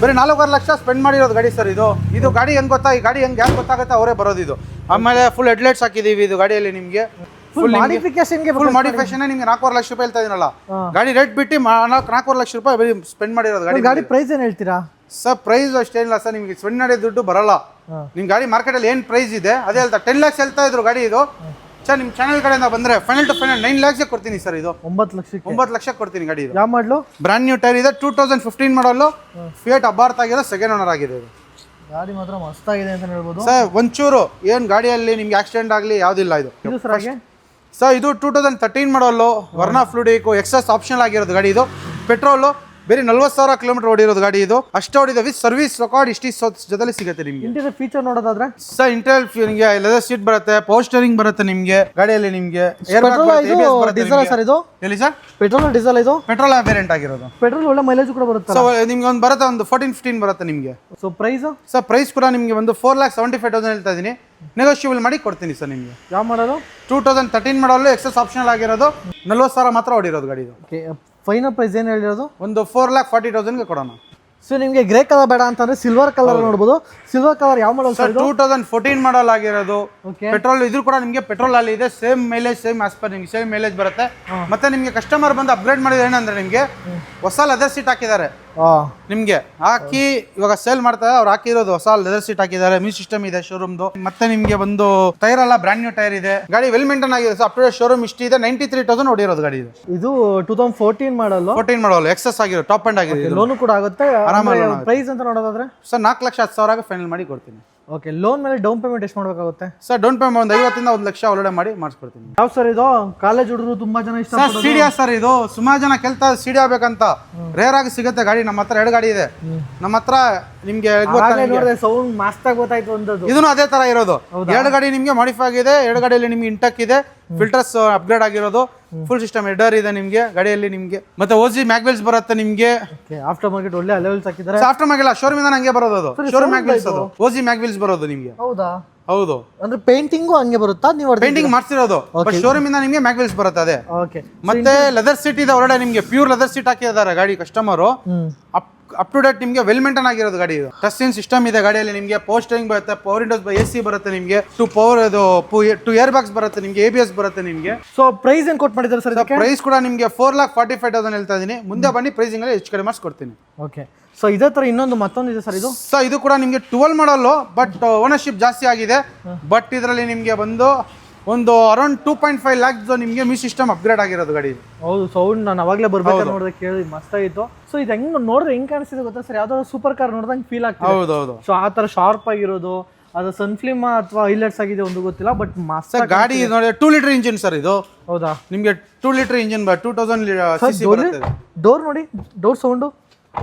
ಬರೀ 4.5 ಲಕ್ಷ ಸ್ಪೆಂಡ್ ಮಾಡಿರೋದು ಗಾಡಿ ಸರ್. ಇದು ಗಾಡಿ ಹೆಂಗ್ ಗೊತ್ತಾ, ಈ ಗಾಡಿ ಹೆಂಗ್ ಯಾರು ಗೊತ್ತಾಗುತ್ತೆ ಅವರೇ ಬರೋದು. ಇದು ಆಮೇಲೆ ಫುಲ್ ಹೆಡ್ಲೈಟ್ಸ್ ಹಾಕಿದೀವಿ ಇದು ಗಾಡಿಯಲ್ಲಿ ನಿಮಗೆ. ಫುಲ್ ಮಾಡಿಫಿಕೇಶನ್ಗೆ ಫುಲ್ ಮಾಡಿಫಿಕೇಶನ್ ನಿಮಗೆ 4.5 ಲಕ್ಷ ರೂಪಾಯಿ ಹೇಳ್ತಾ ಇದೀನಲ್ಲ. ಗಾಡಿ ರೇಟ್ ಬಿಟ್ಟು 4.5 ಲಕ್ಷ ರೂಪಾಯಿ ಬರೀ ಸ್ಪೆಂಡ್ ಮಾಡಿರೋದು ಗಾಡಿ. ಗಾಡಿ ಪ್ರೈಸ್ ಏನ್ ಹೇಳ್ತೀರಾ ಸರ್? ಪ್ರೈಸ್ ಅಷ್ಟೇನಿಲ್ಲ ಸರ್, ನಿಮಗೆ ಸ್ಪೆಂಡ್ ಮಾಡಿದ ದುಡ್ಡು ಬರಲ್ಲ. ನಿಮ್ ಗಾಡಿ ಮಾರ್ಕೆಟಲ್ಲಿ ಏನು ಪ್ರೈಸ್ ಇದೆ ಅದೇ ಹೇಳ್ತಾ. 10 lakhs ಹೇಳ್ತಾ ಇದ್ರು ಗಾಡಿ. ಇದು ಸರ್ ನಿಮ್ಮ ಚಾನಲ್ ಕಡೆಯಿಂದ ಬಂದ್ರೆ ಫೈನಲ್ ಟು ಫೈನಲ್ 9 lakhs ಕೊಡ್ತೀನಿ ಸರ್. ಇದು 9 ಲಕ್ಷ ಕೊಡ್ತೀನಿ ಗಾಡಿ. ಇದು ಯಾವ ಮಾಡಲು? ಬ್ರಾಂಡ್ ನ್ಯೂ ಟೈರ್ ಇದೆ, 2015 ಮಾಡಲು. ಫಿಯೇಟ್ ಅಬಾರ್ತ್ ಆಗಿರೋ ಸೆಕೆಂಡ್ ಓನರ್ ಆಗಿದೆ. ಇದು ಗಾಡಿ ಮಾತ್ರ ಮಸ್ತ್ ಆಗಿದೆ ಅಂತ ಹೇಳ್ಬೋದು ಸರ್. ಒಂಚೂರು ಏನು ಗಾಡಿಯಲ್ಲಿ ನಿಮ್ಗೆ ಆಕ್ಸಿಡೆಂಟ್ ಆಗಲಿ ಯಾವುದಿಲ್ಲ. ಇದು ಸರ್ ಇದು 2013 ಮಾಡಲು, ವರ್ನಾ ಫ್ಲೂಡಿಕ್ ಎಕ್ಸಸ್ ಆಪ್ಷನಲ್ ಆಗಿರೋದು ಗಾಡಿ. ಇದು ಪೆಟ್ರೋಲು ಬೇರೆ 40,000 ಕಿಲೋಮೀಟರ್ ಓಡಿರೋದು ಗಾಡಿ. ಇದು ಅಷ್ಟು ಓಡಿದೆ ವಿತ್ ಸರ್ವಿಸ್ ರೆಕಾರ್ಡ್ ಇಷ್ಟು ಜೊತೆಲಿ ಸಿಗುತ್ತೆ ನಿಮಗೆ. ಇಂಟೀರಿಯರ್ ಫೀಚರ್ ನೋಡೋದಾದ್ರೆ ಸರ್ ಇಂಟೀರಿಯರ್ ನಿಮಗೆ ಲೆದರ್ ಸೀಟ್ ಬರುತ್ತೆ, ಪವರ್ ಸ್ಟೀರಿಂಗ್ ಬರುತ್ತೆ ನಿಮಗೆ ಗಾಡಿಯಲ್ಲಿ. ನಿಮಗೆ ಡೀಸೆಲ್ ಸರ್ ಇದು? ಎಲ್ಲಿ ಸರ್? Petrol diesel? ಇದು ಪೆಟ್ರೋಲ್ ವೇರಿಯಂಟ್ ಆಗಿರೋದು. ಪೆಟ್ರೋಲ್ ಒಳ್ಳೆ ಮೈಲೇಜ್ ಕೂಡ ಬರುತ್ತೆ. ಸೊ ನಿಮ್ಗೆ ಒಂದು ಬರುತ್ತೆ, ಒಂದು 14-15 ಬರುತ್ತೆ ನಿಮಗೆ. ಸೊ ಪ್ರೈಸ್ ಸರ್ ಪ್ರೈಸ್ ಕೂಡ ನಿಮಗೆ ಒಂದು 4,75,000 ಹೇಳ್ತಾ ಇದ್ದೀನಿ. ನೆಗೋಷಿಯಬಲ್ ಮಾಡಿ ಕೊಡ್ತೀನಿ ಸರ್ ನಿಮಗೆ. ಯಾವ ಮಾಡೋದು? 2013 ಮಾಡಲು ಎಕ್ಸಸ್ ಆಪ್ಷನಲ್ ಆಗಿರೋದು, 40,000 ಮಾತ್ರ ಓಡಿರೋದು ಗಾಡಿ. ಇದು ಫೈನಲ್ ಪ್ರೈಸ್ ಏನು ಹೇಳಿರೋದು? ಒಂದು 4,40,000ಗೆ ಕೊಡೋಣ. ಸೊ ನಿಮಗೆ ಗ್ರೇ ಕಲರ್ ಬೇಡ ಅಂತಂದ್ರೆ ಸಿಲ್ವರ್ ಕಲರ್ ನೋಡಬಹುದು. ಸಿಲ್ವರ್ ಕಲರ್ ಯಾವ ಮಾಡಲ್ ಸರ್? 2014 ಮಾಡಲ್ ಆಗಿರೋದು. ಪೆಟ್ರೋಲ್ ಇದು ಕೂಡ ನಿಮಗೆ ಪೆಟ್ರೋಲ್ ಅಲ್ಲಿ ಇದೆ. Same mileage same as per ನಿಮಗೆ ಸೇಮ್ ಮೈಲೇಜ್ ಬರುತ್ತೆ. ಮತ್ತೆ ನಿಮಗೆ ಕಸ್ಟಮರ್ ಬಂದು ಅಪ್ಗ್ರೇಡ್ ಮಾಡಿದ್ರೆ ಏನಂದ್ರೆ ನಿಮಗೆ ಹೊಸ ಲೆದರ್ ಸೀಟ್ ಹಾಕಿದ್ದಾರೆ. ನಿಮಗೆ ಹಾಕಿ ಇವಾಗ ಸೇಲ್ ಮಾಡ್ತಾರೆ ಅವ್ರು, ಹಾಕಿರೋದು ಹೊಸ ಲೆದರ್ ಸೀಟ್ ಹಾಕಿದ್ದಾರೆ. ಮ್ಯೂಸಿಕ್ ಸಿಸ್ಟಮ್ ಇದೆ ಶೋರೂಮ್ದು. ಮತ್ತೆ ನಿಮಗೆ ಒಂದು ಟೈರ್ ಎಲ್ಲ ಬ್ರಾಂಡ್ ನ್ಯೂ ಟೈರ್ ಇದೆ. ಗಾಡಿ ವೆಲ್ ಮೇಂಟೈನ್ ಆಗಿದೆ. ಅಪ್ ಟು ಡೇಟ್ ಶೋರೂಮ್ ಇಷ್ಟ ಇದೆ. 93,000 ಓಡಿರೋದು ಗಾಡಿ. ಇದು 2014 ಮಾಡಲ್. 14 ಮಾಡಲ್ ಎಕ್ಸಸ್ ಆಗಿರೋ ಟಾಪ್ ಅಂಡ್ ಆಗಿದೆ. ಲೋನ್ ಕೂಡ ಆಗುತ್ತೆ ಆರಾಮಾಗಿ. ಪ್ರೈಸ್ ಅಂತ ನೋಡೋದಾದ್ರೆ ಸರ್ 4,10,000 ಫೈನಲ್ ಮಾಡಿ ಕೊಡ್ತೀನಿ. ಓಕೆ, ಲೋನ್ ಮೇಲೆ ಡೌನ್ ಪೇಮೆಂಟ್ ಎಷ್ಟು ಮಾಡಬೇಕಾಗುತ್ತೆ ಸರ್? ಡೌನ್ ಪೇಮೆಂಟ್ ಒಂದು 50,000 1 ಲಕ್ಷ ಒಳಗಡೆ ಮಾಡಿ ಮಾಡಿಸ್ಕೊಡ್ತೀನಿ. ಯಾವ ಸರ್ ಇದು? ಕಾಲೇಜ್ ಹುಡುಗರು ತುಂಬಾ ಜನ ಇಷ್ಟ ಸರ್ ಸಿಡಿಯಾ ಸರ್. ಇದು ಸುಮಾರು ಜನ ಕೇಳ್ತಾ ಸಿಡಿಯಾ ಬೇಕಂತ. ರೇರ್ ಆಗಿ ಸಿಗುತ್ತೆ ಗಾಡಿ. ನಮ್ಮ ಹತ್ರ 2 ಗಾಡಿ ಇದೆ ನಮ್ಮ ಹತ್ರ. ನಿಮ್ಗೆ ಸೌಂಡ್ ಮಸ್ತ್ ಆಗಿ ಗೊತ್ತಾಯ್ತು ಒಂದದು. ಇದನ್ನು ಅದೇ ತರ ಇರೋದು. 2 ಗಾಡಿ ನಿಮ್ಗೆ ಮಾಡಿಫೈ ಆಗಿದೆ. 2 ಗಾಡಿಯಲ್ಲಿ ನಿಮ್ಗೆ ಇಂಟೆಕ್ ಇದೆ, ಫಿಲ್ಟರ್ಸ್ ಅಪ್ಗ್ರೇಡ್ ಆಗಿರೋದು, ಫುಲ್ ಸಿಸ್ಟಮ್ ಹೆಡರ್ ಇದೆ ನಿಮ್ಗೆ ಗಾಡಿಯಲ್ಲಿ. ನಿಮ್ಗೆ ಮತ್ತೆ ಓಜಿ ಮ್ಯಾಗ್ವೆಲ್ಸ್ ಬರುತ್ತೆ ನಿಮ್ಗೆ. ಆಫ್ಟರ್ ಮಾರ್ಕೆಟ್ ಒಳ್ಳೆ ಅಲೆವೆಲ್ಸ್ ಹಾಕಿದ್ದಾರೆ. ಆಫ್ಟರ್ ಮಾರ್ಕೆಟ್ ಶೋರೂಮ್ ಇಂದ ಹಂಗೆ ಬರೋದು. ಅದು ಶೋರೂಮ್ ಮ್ಯಾಗ್ವೆಲ್ಸ್, ಅದು ಓಜಿ ಮ್ಯಾಗ್ವೆಲ್ಸ್ ಬರೋದು ನಿಮ್ಗೆ. ಹೌದಾ? ಹೌದು. ಅಂದ್ರೆ ಪೇಂಟಿಂಗು ಹಂಗೆ ಬರುತ್ತಾ? ನೀವು ಪೇಂಟಿಂಗ್ ಮಾಡ್ಸಿರೋದು ಶೋರೂಮ್ ಇಂದ ನಿಮ್ಗೆ ಮ್ಯಾಗ್ವೆಲ್ಸ್ ಬರುತ್ತೆ ಅದೇ. ಓಕೆ. ಮತ್ತೆ ಲೆದರ್ ಸೀಟ್ ಇದೆ ಹೊರಗಡೆ ನಿಮ್ಗೆ. ಪ್ಯೂರ್ ಲೆದರ್ ಸೀಟ್ ಹಾಕಿದ್ದಾರೆ ಗಾಡಿ ಕಸ್ಟಮರ್. ಅಪ್ ಟು ಡೇಟ್ ನಿಮಗೆ ವೆಲ್ ಮೇಂಟೈನ್ ಆಗಿರೋದು ಗಾಡಿ. ಇದು ಟಚ್ ಸ್ಕ್ರೀನ್ ಸಿಸ್ಟಮ್ ಇದೆ ಗಾಡಿಯಲ್ಲಿ. ನಿಮಗೆ ಪವರ್ ಸ್ಟೀರಿಂಗ್ ಬರುತ್ತೆ, ಪವರ್ ವಿಂಡೋಸ್ AC ಬರುತ್ತೆ ನಿಮಗೆ, 2 ಏರ್ ಬ್ಯಾಗ್ಸ್ ಬರುತ್ತೆ ನಿಮಗೆ, ABS ಬರುತ್ತೆ ನಿಮಗೆ. ಸೊ ಪ್ರೈಸ್ ಏನು ಕೊಟ್ ಮಾಡಿದ್ದಾರೆ ಸರ್? ಪ್ರೈಸ್ ಕೂಡ ನಿಮಗೆ 4,45,000 ಹೇಳ್ತಾ ಇದೀನಿ. ಮುಂದೆ ಬನ್ನಿ ಪ್ರೈಸಿಂಗ್ ಅಲ್ಲಿ ಹೆಚ್ಚು ಕಡಿಮೆ ಮಾಡಿಸ್ಕೊಡ್ತೀನಿ. ಓಕೆ. ಸೊ ಇದೇ ತರ ಮತ್ತೊಂದು ಇದೆ ಸರ್. ಇದು ಸರ್ ಇದು ಕೂಡ ನಿಮಗೆ 12 ಮಾಡಲ್, ಬಟ್ ಓನರ್ಶಿಪ್ ಜಾಸ್ತಿ ಆಗಿದೆ. ಬಟ್ ಇದರಲ್ಲಿ ನಿಮಗೆ ಬಂದು ಒಂದು ಅರೌಂಡ್ 2.5 lakhs ನಿಮಗೆ ಮ್ಯೂಸಿಕ್ ಸಿಸ್ಟಮ್ ಅಪ್ಗ್ರೇಡ್ ಆಗಿರೋದು ಗಾಡಿ. ಹೌದು, ಸೌಂಡ್ ನಾನು ಅವಾಗಲೇ ಬರ್ಬೇಕು ನೋಡಿದ್ರೆ ಕೇಳಿ ಮಸ್ತ್ ಆಗಿತ್ತು. ಸೊ ಇದು ಹೆಂಗ್ ನೋಡಿದ್ರೆ ಹೆಂಗ್ ಕಾಣಿಸ್ತಿದೆ ಗೊತ್ತಾ ಸರ್? ಯಾವ್ದಾದ್ರು ಸೂಪರ್ ಕಾರ್ ನೋಡ್ದಂಗೆ ಫೀಲ್ ಆಗ್ತದೆ. ಹೌದೌದು. ಸೊ ಆ ತರ ಶಾರ್ಪ್ ಆಗಿರೋದು, ಅದು ಸನ್ಫ್ಲಿಮ್ ಅಥವಾ ಹೈಲೈಟ್ಸ್ ಆಗಿದೆ ಒಂದು ಗೊತ್ತಿಲ್ಲ, ಬಟ್ ಮಸ್ತ್ ಗಾಡಿ ನೋಡಿ. 2 ಲೀಟರ್ ಇಂಜಿನ್ ಸರ್ ಇದು. ಹೌದಾ? ನಿಮಗೆ 2 ಲೀಟರ್ ಇಂಜಿನ್ 2000 cc ಬರುತ್ತೆ. ಡೋರ್ ನೋಡಿ, ಡೋರ್ ಸೌಂಡು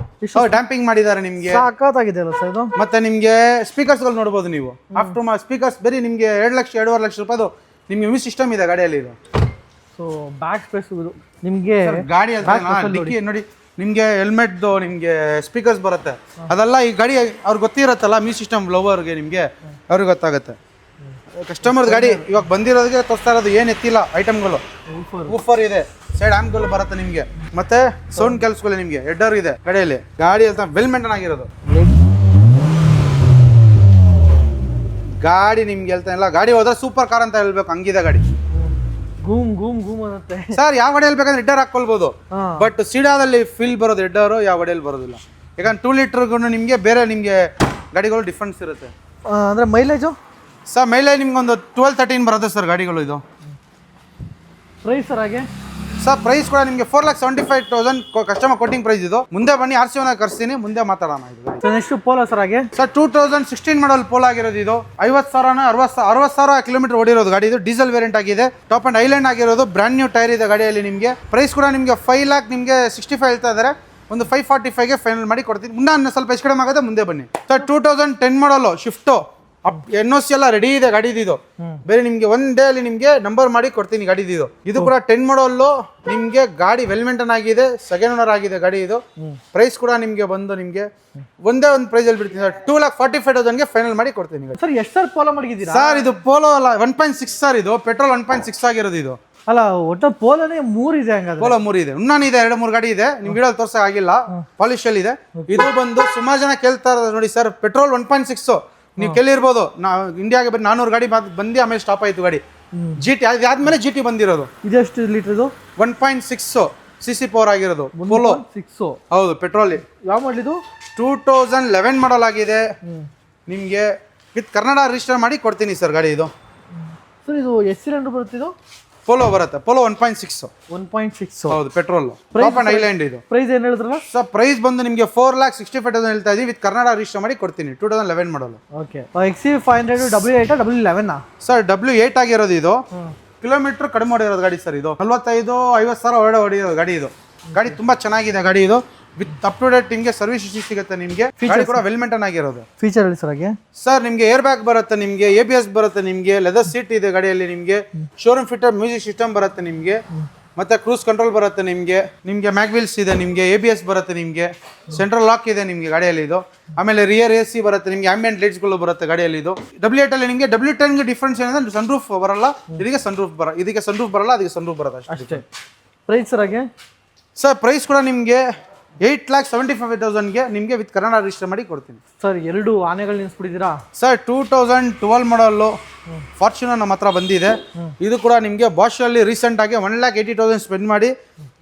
ಡ್ಯಾಂಪಿಂಗ್ ಮಾಡಿದ್ದಾರೆ ನಿಮ್ಗೆ. ಸಾಕಾಗಿದೆ ಅಲ್ಲ ಸರ್ ಇದು. ಮತ್ತೆ ನಿಮ್ಗೆ ಸ್ಪೀಕರ್ಸ್ ಗಳು ನೋಡಬಹುದು ನೀವು. ಆಫ್ಟರ್ ಸ್ಪೀಕರ್ಸ್ ಬೇರೆ ನಿಮ್ಗೆ 2 ಲಕ್ಷ 2.5 ಲಕ್ಷ ರೂಪಾಯಿದು ನಿಮ್ಗೆ ಮ್ಯೂಸಿಕ್ ಸಿಸ್ಟಮ್ ಇದೆ ಗಾಡಿಯಲ್ಲಿ. ಇದು ಸೊ ಸೊ ಬ್ಯಾಕ್ ಸ್ಪೇಸ್ ನಿಮಗೆ ಗಾಡಿ ಡಿಕ್ಕಿ ನೋಡಿ ನಿಮಗೆ ಹೆಲ್ಮೆಟ್ದು ನಿಮಗೆ ಸ್ಪೀಕರ್ಸ್ ಬರುತ್ತೆ ಅದೆಲ್ಲ ಈ ಗಾಡಿ ಅವ್ರಿಗೆ ಗೊತ್ತಿರತ್ತಲ್ಲ ಮ್ಯೂಸಿಕ್ ಸಿಸ್ಟಮ್ ಲವರ್ಗೆ ನಿಮಗೆ ಅವ್ರಿಗೆ ಗೊತ್ತಾಗುತ್ತೆ. ಕಸ್ಟಮರ್ ಗಾಡಿ ಇವಾಗ ಬಂದಿರೋದಕ್ಕೆ ತೋರಿಸ್ತಾ ಇರೋದು ಏನು ಎತ್ತಿಲ್ಲ ಐಟಮ್ಗಳು. ಊಫರ್ ಇದೆ, ಸೈಡ್ ಆಮ್ಗಳು ಬರುತ್ತೆ ನಿಮಗೆ, ಮತ್ತೆ ಸೌಂಡ್ ಕೆಲ್ಸಗಳು ನಿಮಗೆ, ಹೆಡ್ಡರ್ ಇದೆ ಗಾಡಿಯಲ್ಲಿ. ಗಾಡಿ ಅಂತ ವೆಲ್ ಮೇಂಟೈನ್ ಆಗಿರೋದು ಗಾಡಿ ನಿಮ್ಗೆ ಹೇಳ್ತಾ ಇಲ್ಲ. ಗಾಡಿ ಹೋದ್ರೆ ಸೂಪರ್ ಕಾರ್ ಅಂತ ಹೇಳ್ಬೇಕು, ಹಂಗಿದೆ ಗಾಡಿ. ಗೂಮ್ ಗೂಮ್ ಗೂಮ್ ಅನ್ನತ್ತೆ ಸರ್. ಯಾವ ಗಾಡಿ ಹೇಳ್ಬೇಕಂದ್ರೆ ಹೆಡ್ಡರ್ ಹಾಕೊಳ್ಬೋದು, ಬಟ್ ಸಿಡಾದಲ್ಲಿ ಫೀಲ್ ಬರೋದು ಹೆಡ್ಡರು ಯಾವ ಗಾಡಿಯಲ್ಲಿ ಬರೋದಿಲ್ಲ. ಯಾಕಂದ್ರೆ 2 ಲೀಟರ್ಗೂ ನಿಮಗೆ ಬೇರೆ ನಿಮಗೆ ಗಾಡಿಗಳು ಡಿಫ್ರೆನ್ಸ್ ಇರುತ್ತೆ. ಅಂದರೆ ಮೈಲೇಜು ಸರ್ ಮೈಲೇಜ್ ನಿಮ್ಗೆ ಒಂದು 12-13 ಬರುತ್ತೆ ಸರ್ ಗಾಡಿಗಳು. ಇದು ಪ್ರೈಸ್ ಸರ್ ಹಾಗೆ ಸರ್ ಪ್ರೈಸ್ ಕೂಡ ನಿಮಗೆ 4,75,000 ಕಸ್ಟಮರ್ ಕೋಟಿಂಗ್ ಪ್ರೈಸ್. ಇದು ಮುಂದೆ ಬನ್ನಿ, RC1 ಕರ್ಸ್ತೀನಿ, ಮುಂದೆ ಮಾತಾಡೋಣ. ಇದು ನೆಕ್ಸ್ಟ್ ಪೋಲೋ ಸರ್ ಹಾಗೆ ಸರ್ 2016 ಮಾಡಲ್ ಪೋಲೋ ಆಗಿರೋದು. ಇದು 50,000 60,000 ಕಿಲೋಮೀಟರ್ ಓಡಿರೋದು ಗಾಡಿ. ಇದು ಡೀಸೆಲ್ ವೇರಿಯಂಟ್ ಆಗಿದೆ, ಟಾಪ್ ಅಂಡ್ ಐಲ್ಯಾಂಡ್ ಆಗಿರೋದು, ಬ್ರ್ಯಾಂಡ್ ನ್ಯೂ ಟೈರ್ ಇದೆ ಗಾಡಿಯಲ್ಲಿ. ನಿಮಗೆ ಪ್ರೈಸ್ ಕೂಡ ನಿಮಗೆ 5 lakh ನಿಮಗೆ 65 ಹೇಳ್ತಾ ಇದ್ದಾರೆ. ಒಂದು 545ಗೆ ಫೈನಲ್ ಮಾಡಿ ಕೊಡ್ತೀನಿ. ಮುಂದೆ ಸ್ವಲ್ಪ ಹೆಚ್ಚು ಕಡಿಮೆ ಆಗುತ್ತೆ, ಮುಂದೆ ಬನ್ನಿ. ಸರ್ 2010 ಮಾಡಲು ಶಿಫ್ಟು NOC ಎಲ್ಲ ರೆಡಿ ಇದೆ ಗಾಡಿದು. ಬೇರೆ ನಿಮ್ಗೆ ಒನ್ ಡೇ ಅಲ್ಲಿ ನಿಮ್ಗೆ ನಂಬರ್ ಮಾಡಿ ಕೊಡ್ತೀನಿ ಗಾಡಿದು. ಇದು ಕೂಡ 10 ಮಾಡಲ್ಲು ನಿಮ್ಗೆ ಗಾಡಿ ವೆಲ್ ಮೇಂಟೈನ್ ಆಗಿದೆ, ಸೆಕೆಂಡ್ ಓನರ್ ಆಗಿದೆ ಗಾಡಿ ಇದು. ಪ್ರೈಸ್ ಕೂಡ ನಿಮ್ಗೆ ಬಂದು ನಿಮ್ಗೆ ಒಂದೇ ಒಂದು ಪ್ರೈಸ್ ಅಲ್ಲಿ ಬಿಡ್ತೀನಿ ಸರ್, 2,45,000ಗೆ ಫೈನಲ್ ಮಾಡಿ ಕೊಡ್ತೀನಿ. ಸರ್ ಎಷ್ಟು ಸರ್ ಪೋಲೋ ಮಾಡಿದ್ದೀರಾ ಸರ್? ಇದು ಪೋಲೋ ಅಲ್ಲ, 1.6 ಸರ್. ಇದು ಪೆಟ್ರೋಲ್ 1.6 ಆಗಿರೋದು ಇದು. ಅಲ್ಲ ಒಟ್ಟು ಪೋಲೋನೇ 3 ಇದೆ ಹಂಗಾದ್ರೆ. ಪೋಲೋ 3 ಇದೆ, ಇದೆ 2-3 ಗಾಡಿ ಇದೆ. ನಿಮ್ಗೆ ವಿಡಿಯೋ ತೋರ್ಸ ಆಗಿಲ್ಲ, ಪಾಲಿಶ್ ಅಲ್ಲಿ ಇದೆ. ಇದು ಬಂದು ಸುಮಾರು ಜನ ಕೇಳ್ತಾ ಇರೋದು ನೋಡಿ ಸರ್, ಪೆಟ್ರೋಲ್ 1.6 ನೀವು ಕೇಳಿರ್ಬೋದು. ಇಂಡಿಯಾಗೆ ಬರೀ 400 ಗಾಡಿ ಬಂದು ಆಮೇಲೆ ಸ್ಟಾಪ್ ಆಯ್ತು ಗಾಡಿ. GT ಅದಾದ್ಮೇಲೆ GT ಬಂದಿರೋದು. ಇದೆಷ್ಟು ಲೀಟರ್ ಇದು? 1.6 CC ಪವರ್ ಆಗಿರೋದು ಪೋಲೋ 6. ಹೌದು, ಪೆಟ್ರೋಲ್. ಯಾವ ಮಾಡಲ್ ಇದು? 2011 ಮಾಡಲ್ ಆಗಿದೆ. ನಿಮ್ಗೆ ವಿತ್ ಕನ್ನಡ ರಿಜಿಸ್ಟರ್ ಮಾಡಿ ಕೊಡ್ತೀನಿ ಸರ್ ಗಾಡಿ ಇದು. ಸರ್ ಇದು ಎಷ್ಟು ಸಿಲಿಂಡರ್ ಬರುತ್ತೆ? ಇದು ಪೋಲೋ ಬರುತ್ತೆ, ಪೋಲೋ 1.6. 1.6 ಹೌದು, ಪೆಟ್ರೋಲ್, ಟಾಪ್ ಅಂಡ್ ಐಲ್ಯಾಂಡ್ ಇದು. ಪ್ರೈಸ್ ಏನು ಹೇಳಿದ್ರಲ್ಲ ಸರ್? ಪ್ರೈಸ್ ಬಂದು ನಿಮಗೆ 4,65,000 ಹೇಳ್ತಾ ಇದೀವಿ, ವಿತ್ ಕನ್ನಡ ರಿಜಿಸ್ಟರ್ ಮಾಡಿ ಕೊಡ್ತೀನಿ. 2011 ಮಾಡಲು. Okay. XC500 W8 W11 sir W8 ಆಗಿರೋದು ಇದು. ಕಿಲೋಮೀಟರ್ ಕಡಿಮೆ ಹೊಡಿರೋದು ಗಾಡಿ ಸರ್. ಇದು 45-50 ಸಾವಿರ ಒಳಗಡೆ ಹೊಡಿರೋದು ಗಾಡಿ ಇದು. ಗಾಡಿ ತುಂಬಾ ಚೆನ್ನಾಗಿದೆ ಗಾಡಿ ಇದು. ವಿತ್ ಅಪ್ ಟು ಡೇಟ್ ನಿಮಗೆ ಸರ್ವಿಸ್ ಸಿಗುತ್ತೆ ನಿಮಗೆ. ಗಾಡಿ ಕೂಡ ವೆಲ್ ಮೇಂಟೈನ್ ಆಗಿರೋದು. ಫೀಚರ್ ಹೇಳಿ ಸರ್ ಹಾಗೆ. ಸರ್ ನಿಮಗೆ ಏರ್ ಬ್ಯಾಗ್ ಬರುತ್ತೆ, ನಿಮಗೆ ABS ಬರುತ್ತೆ, ನಿಮಗೆ ಲೆದರ್ ಸೀಟ್ ಇದೆ ಗಾಡಿಯಲ್ಲಿ, ನಿಮಗೆ ಶೋರೂಮ್ ಫಿಟರ್ ಮ್ಯೂಸಿಕ್ ಸಿಸ್ಟಮ್ ಬರುತ್ತೆ ನಿಮಗೆ, ಮತ್ತೆ ಕ್ರೂಸ್ ಕಂಟ್ರೋಲ್ ಬರುತ್ತೆ ನಿಮಗೆ ಮ್ಯಾಗ್ವಿಲ್ಸ್ ಇದೆ, ನಿಮಗೆ ABS ಬರುತ್ತೆ, ನಿಮಗೆ ಸೆಂಟ್ರಲ್ ಲಾಕ್ ಇದೆ ನಿಮಗೆ ಗಾಡಿಯಲ್ಲಿ ಇದು. ಆಮೇಲೆ ರಿಯರ್ AC ಬರುತ್ತೆ ನಿಮಗೆ, ಆಂಬಿಯಂಟ್ ಲೈಟ್ಸ್ಗಳು ಬರುತ್ತೆ ಗಾಡಿಯಲ್ಲಿ ಇದು. W8 ಅಲ್ಲಿ ನಿಮಗೆ W10 ಡಿಫ್ರೆನ್ಸ್ ಏನಂದ್ರೆ ಸನ್ ರೂಫ್ ಬರಲ್ಲ, ಇದಕ್ಕೆ ಸನ್ ರೂಫ್ ಇದಕ್ಕೆ ಸನ್ ರೂಫ್ ಬರಲ್ಲ, ಅದಕ್ಕೆ ಸನ್ ರೂಫ್ ಬರುತ್ತೆ ಅಷ್ಟೇ. ಪ್ರೈಸ್ ಸರ್ ಹಾಗೆ? ಸರ್ ಪ್ರೈಸ್ ಕೂಡ ನಿಮಗೆ 8,75,000ಗೆ ನಿಮಗೆ ವಿತ್ ಕನ್ನಡ ರಿಜಿಸ್ಟರ್ ಮಾಡಿ ಕೊಡ್ತೀನಿ ಸರ್. 2 ಆನೆಗಳು ನಿಲ್ಲಿಸ್ಬಿಟ್ಟಿದ್ದೀರಾ ಸರ್? 2012 ಮಾಡಲ್ಲು ಫಾರ್ಚುನರ್ ನಮ್ಮ ಹತ್ರ ಬಂದಿದೆ. ಇದು ಕೂಡ ನಿಮಗೆ ಬಾಷ್ ಅಲ್ಲಿ ರೀಸೆಂಟ್ ಆಗಿ 1,80,000 ಸ್ಪೆಂಡ್ ಮಾಡಿ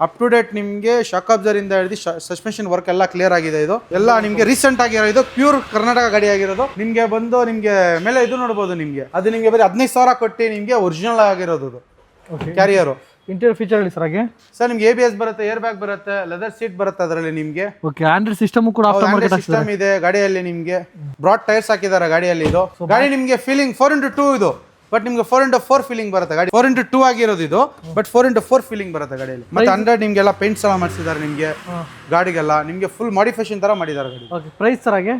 ಅಪ್ ಟು ಡೇಟ್ ನಿಮಗೆ ಶಾಕ್ ಅಬ್ಸರ್ ಇಂದ ಹಿಡಿದು ಸಸ್ಪೆನ್ಷನ್ ವರ್ಕ್ ಎಲ್ಲ ಕ್ಲಿಯರ್ ಆಗಿದೆ. ಇದು ಎಲ್ಲ ನಿಮಗೆ ರೀಸೆಂಟ್ ಆಗಿರೋ, ಇದು ಪ್ಯೂರ್ ಕರ್ನಾಟಕ ಗಾಡಿ ಆಗಿರೋದು. ನಿಮಗೆ ಬಂದು ನಿಮಗೆ ಮೇಲೆ ಇದು ನೋಡ್ಬೋದು, ನಿಮಗೆ ಅದು ನಿಮಗೆ ಬರೀ 15,000 ಕೊಟ್ಟು ನಿಮಗೆ ಒರಿಜಿನಲ್ ಆಗಿರೋದು ಕ್ಯಾರಿಯರು. ಇಂಟೀರಿಯರ್ ಫೀಚರ್ ಹೇಳಿ ಸರ್ ಹಾಗೆ. ಸರ್ ನಿಮ್ಗೆ ABS ಬರುತ್ತೆ, ಏರ್ ಬ್ಯಾಗ್ ಬರುತ್ತೆ, ಲೆದರ್ ಸೀಟ್ ಬರುತ್ತೆ ಅದರಲ್ಲಿ ನಿಮಗೆ. ಓಕೆ. ಆಂಡ್ರಾಯ್ಡ್ ಸಿಸ್ಟಮ್ ಕೂಡ ಸಿಸ್ಟಮ್ ಇದೆ ಗಾಡಿಯಲ್ಲಿ. ನಿಮಗೆ ಬ್ರಾಡ್ ಟೈರ್ಸ್ ಹಾಕಿದ್ದಾರೆ ಗಾಡಿಯಲ್ಲಿ. ಇದು ಗಾಡಿ ನಿಮಗೆ ಫೀಲಿಂಗ್ 4x2 ಇದು, ಬಟ್ ನಿಮ್ಗೆ 4x4 ಫೀಲಿಂಗ್ ಬರುತ್ತೆ ಗಾಡಿ. 4x2 ಆಗಿರೋದು ಇದು, ಬಟ್ 4x4 ಫೀಲಿಂಗ್ ಬರುತ್ತೆ ಗಾಡಿಯಲ್ಲಿ. ಮತ್ತೆ 100 ನಿಮ್ಗೆಲ್ಲ ಪೇಂಟ್ಸ್ ಎಲ್ಲ ಮಾಡಿಸಿದ್ದಾರೆ ನಿಮಗೆ ಗಾಡಿಗೆಲ್ಲ. ನಿಮಗೆ ಫುಲ್ ಮಾಡಿಫಿಕೇಶನ್ ತರ ಮಾಡಿದ್ದಾರೆ ಗಾಡಿ. ಓಕೆ. ಪ್ರೈಸ್ ಸರ್ ಹಾಗೆ?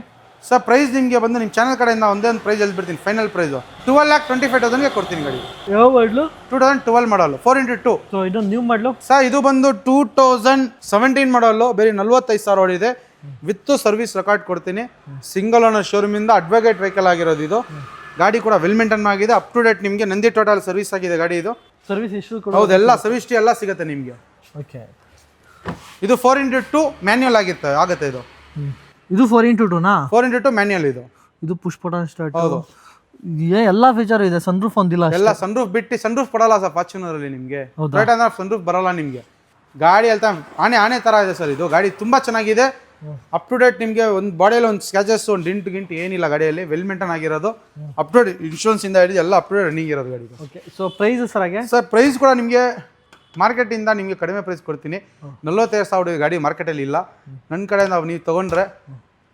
ಸರ್ ಪ್ರೈಸ್ ನಿಮಗೆ ಬಂದು ನಿಮ್ಮ ಚಾನಲ್ ಕಡೆಯಿಂದ ಒಂದೇ ಒಂದು ಪ್ರೈಸ್ ಹೇಳ್ಬಿಡ್ತೀನಿ. ಫೈನಲ್ ಪ್ರೈಸ್ 12,25,000ಗೆ ಕೊಡ್ತೀನಿ ಗಾಡಿ. ಯಾವ ಮಾಡಲು? 2012 ಮಾಡಲು 4x2. ಸೊ ಇದು ನ್ಯೂ ಮಾಡಲು ಸರ್? ಇದು ಬಂದು 2017 ಮಾಡಲು, ಬೇರೆ 45,000 ಓಡಿದೆ. ವಿತ್ ಸರ್ವಿಸ್ ರೆಕಾರ್ಡ್ ಕೊಡ್ತೀನಿ. ಸಿಂಗಲ್ ಓನರ್ ಶೋರೂಮ್ ಇಂದ ಅಡ್ವೊಕೇಟ್ ವೆಹಿಕಲ್ ಆಗಿರೋದು ಇದು. ಗಾಡಿ ಕೂಡ ವೆಲ್ ಮೇಂಟೈನ್ ಆಗಿದೆ, ಅಪ್ ಟು ಡೇಟ್. ನಿಮಗೆ ನಂದಿ ಟೋಟಲ್ ಸರ್ವಿಸ್ ಆಗಿದೆ ಗಾಡಿ ಇದು. ಸರ್ವಿಸ್ ಇಶ್ಯೂ ಹೌದು, ಎಲ್ಲ ಸರ್ವಿಸ್ ಎಲ್ಲ ಸಿಗುತ್ತೆ ನಿಮಗೆ. ಓಕೆ. ಇದು 4x2 ಮ್ಯಾನ್ಯುಯಲ್ ಆಗುತ್ತೆ ಇದು. ಇದು 4x2ನಾ? 4x2 ಮ್ಯಾನ್ಯುಯಲ್ ಇದು. ಇದು ಪುಷ್ ಬಟನ್ ಸ್ಟಾರ್ಟ್. ಹೌದು, ಎಲ್ಲ ಫೀಚರ್ ಇದೆ. ಸನ್ ರೂಫ್ ಒಂದಿಲ್ಲ, ಎಲ್ಲ ಸನ್ ರೂಫ್ ಬಿಟ್ಟು. ಸನ್ ರೂಫ್ ಕೊಡಲ್ಲ ಸರ್ ಫಾರ್ಚುನರ್ ಅಲ್ಲಿ ನಿಮಗೆ. ರೈಟ್ ಅಂದ್ರೆ ಸನ್ ರೂಫ್ ಬರಲ್ಲ ನಿಮಗೆ. ಗಾಡಿ ಹೇಳ್ತಾ ಆನೆ ತರ ಇದೆ ಸರ್ ಇದು. ಗಾಡಿ ತುಂಬಾ ಚೆನ್ನಾಗಿದೆ, ಅಪ್ ಟು ಡೇಟ್. ನಿಮಗೆ ಒಂದು ಬಾಡಿಯಲ್ಲಿ ಒಂದು ಸ್ಕ್ಯಾಚಸ್, ಒಂದು ಡಿಂಟ್ ಏನಿಲ್ಲ ಗಾಡಿಯಲ್ಲಿ. ವೆಲ್ ಮೇಂಟೈನ್ ಆಗಿರೋದು. ಅಪ್ ಟು ಡೇಟ್ ಇನ್ಶೂರೆನ್ಸ್ ಇಂದ ಹಿಡಿದು ಎಲ್ಲ ಅಪ್ ಟು ಡೇಟ್ ರನ್ನಿಂಗ್ ಇರೋದು ಗಾಡಿ. ಓಕೆ. ಸೊ ಪ್ರೈಸ್ ಸರ್ ಹಾಗೆ? ಸರ್ ಪ್ರೈಸ್ ಕೂಡ ನಿಮಗೆ ಮಾರ್ಕೆಟ್ ಇಂದ ನಿಮಗೆ ಕಡಿಮೆ ಪ್ರೈಸ್ ಕೊಡ್ತೀನಿ. 45,000 ಗಾಡಿ ಮಾರ್ಕೆಟಲ್ಲಿ ಇಲ್ಲ. ನನ್ನ ಕಡೆ ನೀವು ತಗೊಂಡ್ರೆ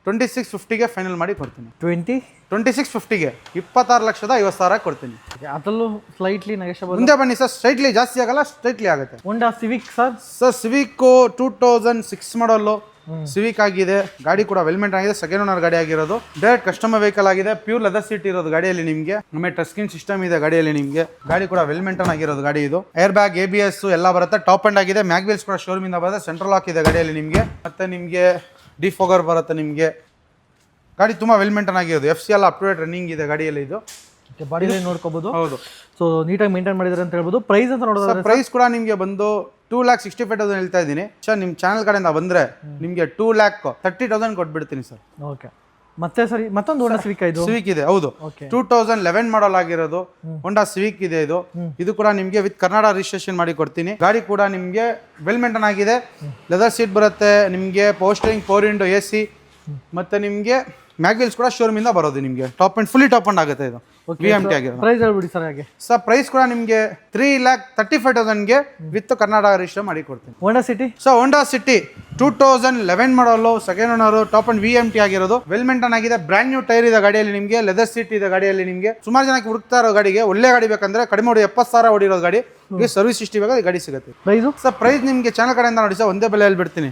2650ಗೆ ಫೈನಲ್ ಮಾಡಿ ಕೊಡ್ತೀನಿ. 2650ಗೆ 26,50,000 ಕೊಡ್ತೀನಿ. ಅದರಲ್ಲೂ ಸ್ಲೈಟ್ಲಿ ನೆಗೋಷಿಯಬಲ್. ಮುಂದೆ ಬನ್ನಿ ಸರ್. ಸ್ಟ್ರೈಟ್ಲಿ ಜಾಸ್ತಿ ಆಗಲ್ಲ, ಸ್ಟ್ರೈಟ್ಲಿ ಆಗುತ್ತೆ. ಹೋಂಡಾ ಸಿವಿಕ್ ಸರ್? ಸರ್ ಸಿವಿಕ್ 2006 ಮಾಡಲು ಸಿವಿಕ್ ಆಗಿದೆ, ಗಾಡಿ ಕೂಡ ವೆಲ್ ಮೇಂಟೈನ್ ಆಗಿದೆ, ಸೆಕೆಂಡ್ ಓನರ್ ಗಾಡಿ ಆಗಿರೋದು, ಡೈರೆಕ್ಟ್ ಕಸ್ಟಮರ್ ವೆಹಿಕಲ್ ಆಗಿದೆ, ಪ್ಯೂರ್ ಲೆದರ್ ಸೀಟ್ ಇರೋದು ಗಾಡಿಯಲ್ಲಿ ನಿಮಗೆ. ಆಮೇಲೆ ಟಚ್ ಸ್ಕ್ರೀನ್ ಸಿಸ್ಟಮ್ ಇದೆ ಗಾಡಿಯಲ್ಲಿ ನಿಮಗೆ. ಗಾಡಿ ಕೂಡ ವೆಲ್ ಮೇಂಟೈನ್ ಆಗಿರೋದು ಗಾಡಿ ಇದು. ಏರ್ ಬ್ಯಾಗ್, ABS ಎಲ್ಲ ಬರುತ್ತೆ, ಟಾಪ್ ಅಂಡ್ ಆಗಿದೆ. ಮ್ಯಾಗ್ ವೀಲ್ಸ್ ಕೂಡ ಶೋರೂಮ್ ಇಂದ ಬರುತ್ತೆ, ಸೆಂಟ್ರಲ್ ಲಾಕ್ ಇದೆ ಗಾಡಿಯಲ್ಲಿ ನಿಮಗೆ. ಮತ್ತೆ ನಿಮಗೆ ಡಿಫೋಗರ್ ಬರುತ್ತೆ ನಿಮಗೆ. ಗಾಡಿ ತುಂಬಾ ವೆಲ್ ಮೇಂಟೈನ್ ಆಗಿರೋದು, FC ಎಲ್ಲ ಅಪ್ ಟು ಡೇಟ್ ರನ್ನಿಂಗ್ ಇದೆ ಗಾಡಿಯಲ್ಲಿ ಇದು. ಬಾಡಿ ಲೈನ್ ನೋಡ್ಕೋಬಹುದು. ಹೌದು, ಸೊ ನೀಟಾಗಿ ಮೇಂಟೈನ್ ಮಾಡಿದ್ದಾರೆ ಅಂತ ಹೇಳ್ಬೋದು. ಪ್ರೈಸ್ ಅಂತ ನೋಡೋದಾದ್ರೆ ಪ್ರೈಸ್ ಕೂಡ ನಿಮಗೆ ಬಂದು 2,65,000 ಹೇಳ್ತಾ ಇದ್ದೀನಿ ಸರ್. ನಿಮ್ಮ ಚಾನಲ್ ಕಡೆಯಿಂದ ಬಂದ್ರೆ ನಿಮಗೆ 2,30,000 ಕೊಟ್ಬಿಡ್ತೀನಿ ಸರ್. ಓಕೆ. ಮತ್ತೆ ಸರಿ, ಮತ್ತೊಂದು ಹೋಂಡಾ ಸಿವಿಕ್ ಇದು ಸಿವಿಕ್ ಇದೆ. ಹೌದು, 2011 ಮಾಡಲ್ ಆಗಿರೋದು ಹೋಂಡಾ ಸಿವಿಕ್ ಇದೆ ಇದು. ಇದು ಕೂಡ ನಿಮಗೆ ವಿತ್ ಕರ್ನಾಟಕ ರಿಜಿಸ್ಟ್ರೇಷನ್ ಮಾಡಿ ಕೊಡ್ತೀನಿ. ಗಾಡಿ ಕೂಡ ನಿಮಗೆ ವೆಲ್ ಮೇಂಟೈನ್ ಆಗಿದೆ. ಲೆದರ್ ಸೀಟ್ ಬರುತ್ತೆ ನಿಮಗೆ, ಪವರ್ ಸ್ಟೀರಿಂಗ್, 4 ವಿಂಡೋ AC, ಮತ್ತೆ ನಿಮಗೆ ಮ್ಯಾಗ್ ವೀಲ್ಸ್ ಕೂಡ ಶೋರೂಮ್ ಇಂದ ಬರೋದು ನಿಮಗೆ. Top and fully top and ಆಗುತ್ತೆ ಇದು. VMT ಆಗಿರೋದು. ಪ್ರೈಸ್ ಹೇಳ್ಬಿಡಿ ಸರ್. ಹಾಗೆ ಸರ್ ಪ್ರೈಸ್ ಕೂಡ ನಿಮಗೆ 3,35,000 ವಿತ್ ಕರ್ನಾಟಕ ರಿಜಿಸ್ಟರ್ ಮಾಡಿ ಕೊಡ್ತೀನಿ. Honda City. So Honda City 2011 ಮಾಡಲು, second owner, top and VMT ಆಗಿರೋದು, ವೆಲ್ ಮೇಂಟೈನ್ ಆಗಿದೆ. ಬ್ರ್ಯಾಂಡ್ ನ್ಯೂ ಟೈರ್ ಇದೆ ಗಾಡಿಯಲ್ಲಿ ನಿಮಗೆ, ಲೆದರ್ ಸೀಟ್ ಇದೆ ಗಾಡಿಯಲ್ಲಿ ನಿಮಗೆ. ಸುಮಾರು ಜನಕ್ಕೆ ಹುಡುಕ್ತಾ ಇರೋ ಗಾಡಿಗೆ ಒಳ್ಳೆ ಗಾಡಿ ಬೇಕಂದ್ರೆ ಕಡಿಮೆ ಹೊಡಿ 70,000 ಹೊಡಿರೋ ಗಾಡಿ ಸರ್ವಿಸ್ ಹಿಸ್ಟ್ರಿ ಬೇಕಾದ್ರೆ ಗಾಡಿ ಸಿಗುತ್ತೆ. ಪ್ರೈಸು ಸರ್ ಪ್ರೈಸ್ ನಿಮಗೆ ಚಾನಲ್ ಕಡೆಯಿಂದ ನೋಡಿ ಸರ್, ಒಂದೇ ಬೆಲೆ ಹೇಳ್ಬಿಡ್ತೀನಿ,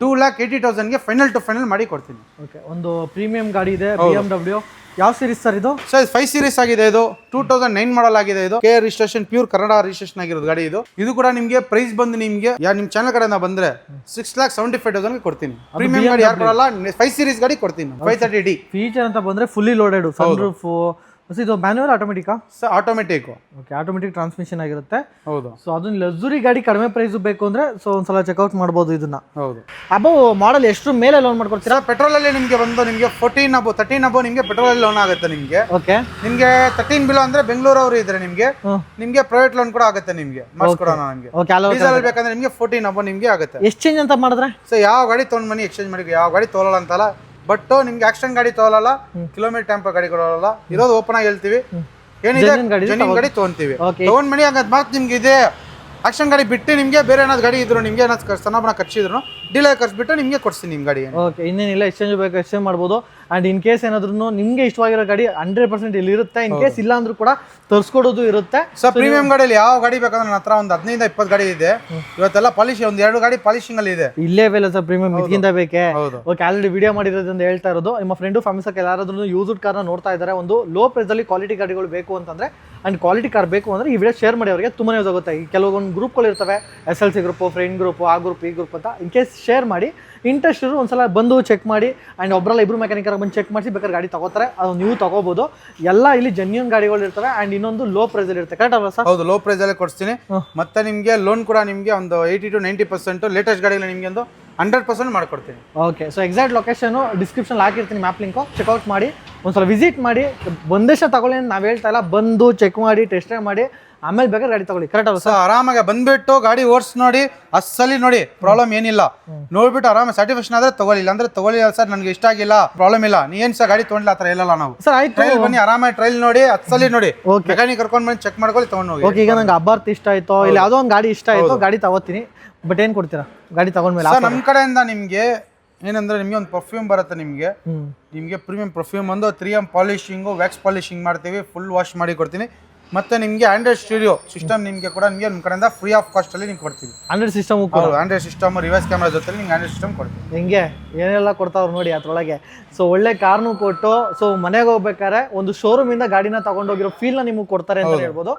2,80,000 ಫೈನಲ್ ಟು ಫೈನಲ್ ಮಾಡಿ ಕೊಡ್ತೀನಿ. ಓಕೆ. ಒಂದು ಪ್ರೀಮಿಯಂ ಗಾಡಿ ಇದೆ, BMW. ಯಾವ ಸೀರೀಸ್ ಸರ್ ಇದು? ಸರ್ 5 ಸೀರೀಸ್ ಆಗಿದೆ ಇದು. 2009 ಮಾಡಲ್ ಆಗಿದೆ ಇದು. KR registration, pure Kannada registration ಆಗಿರೋದು ಗಾಡಿ ಇದು. ಇದು ಕೂಡ ನಿಮಗೆ ಪ್ರೈಸ್ ಬಂದು ನಿಮಗೆ ನಿಮ್ಮ ಚಾನಲ್ ಕಡೆಯಿಂದ ಬಂದ್ರೆ 6,75,000 ಕೊಡ್ತೀನಿ. ಪ್ರೀಮಿಯಂ ಗಾಡಿ ಯಾರು ಕೊಡಲ್ಲ, 5 ಸೀರೀಸ್ ಗಾಡಿ ಕೊಡ್ತೀನಿ. 530D ಫೀಚರ್ ಅಂತ ಬಂದ್ರೆ ಫುಲ್ಲಿ ಲೋಡೆಡ್, ಸನ್ ರೂಫ್. ಇದು ಮ್ಯಾನ್ಯುವಲ್ ಆಟೋಮೆಟಿಕಾ? Sir automatic. Okay, automatic transmission ಆಗಿರುತ್ತೆ. ಹೌದು. ಸೊ ಅದನ್ನ ಲಕ್ಸುರಿ ಗಾಡಿ ಕಡಿಮೆ ಪ್ರೈಸ್ ಬೇಕು ಅಂದ್ರೆ ಸೊ ಒಂದ್ಸಲ ಚೆಕ್ಔಟ್ ಮಾಡ್ಬೋದು ಇದನ್ನ. ಹೌದು. ಅಬೌವ್ ಮಾಡಲ್ ಎಷ್ಟು ಮೇಲೆ ಲೋನ್ ಮಾಡ್ಕೊಡ್ತೀರಾ? ಪೆಟ್ರೋಲ್ ಅಲ್ಲಿ ನಿಮಗೆ ಬಂದು ನಿಮಗೆ 13 ಅಬೋ ನಿಮಗೆ ಪೆಟ್ರೋಲ್ ಅಲ್ಲಿ ಲೋನ್ ಆಗುತ್ತೆ ನಿಮಗೆ. ಓಕೆ. ನಿಮಗೆ 13 ಬಿಲೋ ಅಂದ್ರೆ ಬೆಂಗಳೂರು ಅವರು ಇದ್ರೆ ನಿಮಗೆ ಪ್ರೈವೇಟ್ ಲೋನ್ ಕೂಡ ಆಗುತ್ತೆ ನಿಮಗೆ, ಮಾಡಿಸ್ಕೊಡೋಣ ನಿಮಗೆ. ಡೀಸೆಲ್ ಬೇಕಂದ್ರೆ ನಿಮಗೆ 14 ಅಬೋ ನಿಮಗೆ ಆಗುತ್ತೆ. ಎಕ್ಸ್ಚೇಂಜ್ ಅಂತ ಮಾಡಿದ್ರೆ ಸೊ ಯಾವ ಗಾಡಿ ತೊಗೊಂಡ್ ಬನ್ನಿ ಎಕ್ಸ್ಚೇಂಜ್ ಮಾಡಿ, ಯಾವ ಗಾಡಿ ತೊಗೊಳಲ್ಲ ಅಂತಲ್ಲ, ಬಟ್ ನಿಮ್ಗೆ ಆಕ್ಷನ್ ಗಾಡಿ ತೊಗೊಳಲ್ಲ, ಕಿಲೋಮೀಟರ್ ಟೆಂಪರ್ ಗಾಡಿ ಕೊಡೋಲ್ಲ, ಇರೋದು ಓಪನ್ ಆಗಿ ಹೇಳ್ತೀವಿ, ಏನಿದೆ ಜೆನ್ಯೂನ್ ಗಾಡಿ ತೊಗೊಂತೀವಿ. ತೊಗೊಂಡ್ ಮನಿ ಹಂಗದ್ ಮಾತ್ರ ನಿಮ್ಗೆ ಇದೆ. ಆಕ್ಷನ್ ಗಾಡಿ ಬಿಟ್ಟು ನಿಮಗೆ ಬೇರೆ ಏನಾದ್ರು ಗಾಡಿ ಇದ್ರು, ನಿಮ್ಗೆ ಏನಾದ್ರು ಸಣ್ಣ ಬಣ್ಣ ಖರ್ಚಿದ್ರು ಡೀಲರ್ ಖರ್ಚು ನಿಮ್ಗೆ ಕೊಡ್ತೀನಿ ನಿಮ್ಮ ಗಾಡಿ. ಓಕೆ, ಇನ್ನೇನಿಲ್ಲ, ಎಕ್ಸ್ಚೇಂಜ್ ಬೇಕು ಎಕ್ಸ್ಚೇಂಜ್ ಮಾಡ್ಬೋದು. ಅಂಡ್ ಇನ್ ಕೇಸ್ ಏನಾದ್ರು ನಿಮ್ಗೆ ಇಷ್ಟವಾಗಿರೋ ಗಾಡಿ 100% ಇಲ್ಲಿ ಇರುತ್ತೆ. ಇನ್ ಕೇಸ್ ಇಲ್ಲ ಅಂದ್ರೂ ಕೂಡ ತರಿಸ್ಕೊಡೋದು ಇರುತ್ತೆ. ಸರ್ ಪ್ರೀಮಿಯಂ ಗಾಡಿಯಲ್ಲಿ ಯಾವ ಗಾಡಿ ಬೇಕಂದ್ರೆ ನನ್ನ ಹತ್ರ ಒಂದು 15-20 ಗಾಡಿ ಇದೆ. ಇವತ್ತೆಲ್ಲ ಪಾಲಿಶ್, ಒಂದು 2 ಗಾಡಿ ಪಾಲಿಶಿಂಗ್ ಅಲ್ಲಿ ಇದೆ. ಇಲ್ಲೇ ಬೇಲೆ ಸರ್, ಪ್ರೀಮಿಯಂ ಇದಕ್ಕಿಂತ ಬೇಕೆ? ಓಕೆ, ಆಲ್ರೆಡಿ ವಿಡಿಯೋ ಮಾಡಿರೋದ್ರಿಂದ ಹೇಳ್ತಾ ಇರೋದು. ನಿಮ್ಮ ಫ್ರೆಂಡು ಫ್ಯಾಮಿಲಿ ಯಾರಾದ್ರೂ ಯೂಸ್ಡ್ ಕಾರ್ನ ನೋಡ್ತಾ ಇದ್ದಾರೆ, ಒಂದು ಲೋ ಪ್ರೈಸ್ ಅಲ್ಲಿ ಕ್ವಾಲಿಟಿ ಗಾಡಿಗಳು ಬೇಕು ಅಂತಂದ್ರೆ ಅಂಡ್ ಕ್ವಾಲಿಟಿ ಕಾರ್ ಬೇಕು ಅಂದ್ರೆ ಈ ವಿಡಿಯೋ ಶೇರ್ ಮಾಡಿ, ಅವರಿಗೆ ತುಂಬಾ ಯೂಸ್ ಆಗುತ್ತೆ. ಈ ಕೆಲವೊಂದು ಗ್ರೂಪ್ಗಳು ಇರ್ತವೆ, SLC ಗ್ರೂಪ್, ಫ್ರೆಂಡ್ ಗ್ರೂಪ್, ಆ ಗ್ರೂಪ್, ಈ ಗ್ರೂಪ್ ಅಂತ. ಇನ್ ಕೇಸ್ ಶೇರ್ ಮಾಡಿ, ಇಂಟ್ರೆಸ್ಟ್ ಇರೋ ಒಂದ್ಸಲ ಬಂದು ಚೆಕ್ ಮಾಡಿ. ಅಂಡ್ ಒಬ್ಬರಲ್ಲ ಇಬ್ರು ಮೆಕ್ಯಾನಿಕರ್ ಬಂದು ಚೆಕ್ ಮಾಡಿಸಿ ಬೇಕಾದ್ರೆ ಗಾಡಿ ತಗೋತಾರೆ, ಅದು ನೀವು ತಗೋಬಹುದು. ಎಲ್ಲ ಇಲ್ಲಿ ಜೆನ್ಯೂನ್ ಗಾಡಿಗಳು ಇರ್ತವೆ. ಅಂಡ್ ಇನ್ನೊಂದು ಲೋ ಪ್ರೈಸ್ ಅಲ್ಲಿ ಇರುತ್ತೆ. ಕರೆಕ್ಟ್ ಅಲ್ವಾ ಸರ್? ಹೌದು, ಲೋ ಪ್ರೈಸ್ ಅಲ್ಲಿ ಕೊಡ್ತೀನಿ. ಮತ್ತೆ ನಿಮಗೆ ಲೋನ್ ಕೂಡ ನಿಮಗೆ ಒಂದು 80 to 90%, ಲೇಟೆಸ್ಟ್ ಗಾಡಿಗಳು ನಿಮಗೆ ಒಂದು 100% ಮಾಡ್ಕೊಡ್ತೀನಿ. Okay, so exact location description ಹಾಕಿರ್ತೀನಿ, ಮ್ಯಾಪ್ ಲಿಂಕು. ಚೆಕ್ಔಟ್ ಮಾಡಿ, ಒಂದ್ಸಲ ವಿಸಿಟ್ ಮಾಡಿ. ಒಂದೇಶ ತಗೊಳ್ಳಿ ಅಂತ ನಾವು ಹೇಳ್ತಾ ಇಲ್ಲ, ಬಂದು ಚೆಕ್ ಮಾಡಿ, ಟೆಸ್ಟ್ ಡ್ರೈವ್ ಮಾಡಿ, ಆಮೇಲೆ ಬೇಕಾದ್ರೆ ಗಾಡಿ ತಗೊಳ್ಳಿ. ಕರೆಕ್ಟ್ ಅಲ್ಲ ಸರ್? ಆರಾಮಾಗಿ ಬಂದ್ಬಿಟ್ಟು ಗಾಡಿ ಓಡಿಸ್ ನೋಡಿ, ಅಸಲಿ ನೋಡಿ, ಪ್ರಾಬ್ಲಮ್ ಏನಿಲ್ಲ. ನೋಡ್ಬಿಟ್ಟು ಆರಾಮ ಸ್ಯಾಟಿಸ್ಫ್ಯಾಕ್ಷನ್ ಆದ್ರೆ ತಗೊಳ್ಳಿ, ಅಂದ್ರೆ ತಗೊಳ್ಳಿ ಸರ್ ನನಗೆ ಇಷ್ಟ ಆಗಿಲ್ಲ, ಪ್ರಾಬ್ಲಮ್ ಇಲ್ಲ, ನೀ ಏನ್ ಸರ್ ಗಾಡಿ ತಗೊಂಡಿಲ್ಲ ಆತರ ಹೇಳಲ್ಲ ನಾವು. ಸರ್ ಆಯ್ತು, ಟ್ರೈಲ್ ಬನ್ನಿ, ಆರಾಮಾಗಿ ಟ್ರೈಲ್ ನೋಡಿ, ಅಸಲಿ ನೋಡಿ, ಮೆಕ್ಯಾನಿಕ್ ಕರ್ಕೊಂಡ್ ಬಂದು ಚೆಕ್ ಮಾಡ್ಕೊಳ್ಳಿ, ತಗೊಂಡು ಹೋಗಿ. ಓಕೆ, ಈಗ ನಂಗೆ ಅಬಾರ್ತ್ ಇಷ್ಟ ಆಯ್ತು, ಇಲ್ಲ ಯಾವುದೋ ಒಂದು ಗಾಡಿ ಇಷ್ಟ ಆಯ್ತು, ಗಾಡಿ ತಗೋತೀನಿ. ಬಟ್ ಏನ್ ಕೊಡ್ತೀರಾ ಗಾಡಿ ತಗೊಂಡ್ಮೇಲೆ? ಸರ್ ನಮ್ಮ ಕಡೆಯಿಂದ ನಿಮ್ಗೆ ಏನಂದ್ರೆ ನಿಮ್ಗೆ ಒಂದು ಪರ್ಫ್ಯೂಮ್ ಬರುತ್ತೆ. ನಿಮ್ಗೆ ಪ್ರೀಮಿಯಂ ಪರ್ಫ್ಯೂಮ್ ಒಂದು 3M ಪಾಲಿಶಿಂಗು, ವ್ಯಾಕ್ಸ್ ಪಾಲಿಶಿಂಗ್ ಮಾಡ್ತೀವಿ, ಫುಲ್ ವಾಶ್ ಮಾಡಿ ಕೊಡ್ತೀನಿ. ಮತ್ತೆ ನಿಮಗೆ ಆಂಡ್ರಾಯ್ಡ್ ಸ್ಟುಡಿಯೋ ಸಿಸ್ಟಮ್ ನಿಮಗೆ ಕೂಡ ನಿಮಗೆ ನಿಮ್ಮ ಕಡೆಯಿಂದ ಫ್ರೀ ಆಫ್ ಕಾಸ್ಟ್ ಅಲ್ಲಿ ನಿಮ್ಗೆ ಕೊಡ್ತೀವಿ. Android system, Android system, reverse camera ಜೊತೆ ನಿಮ್ಗೆ ಆಂಡ್ರಾಯ್ಡ್ ಸಿಸ್ಟಮ್ ಕೊಡ್ತೀವಿ. ಹಿಂಗೆ ಏನೆಲ್ಲ ಕೊಡ್ತಾವ್ರು ನೋಡಿ ಅದ್ರೊಳಗೆ. ಸೊ ಒಳ್ಳೆ ಕಾರ್ನು ಕೊಟ್ಟು, ಸೊ ಮನೆಗೆ ಹೋಗ್ಬೇಕಾದ್ರೆ ಒಂದು ಶೋರೂಮ್ ಇಂದ ಗಾಡಿನ ತಗೊಂಡೋಗಿರೋ ಫೀಲ್ ನ ನಿಮ್ಗೆ ಕೊಡ್ತಾರೆ ಅಂತ ಹೇಳ್ಬೋದು.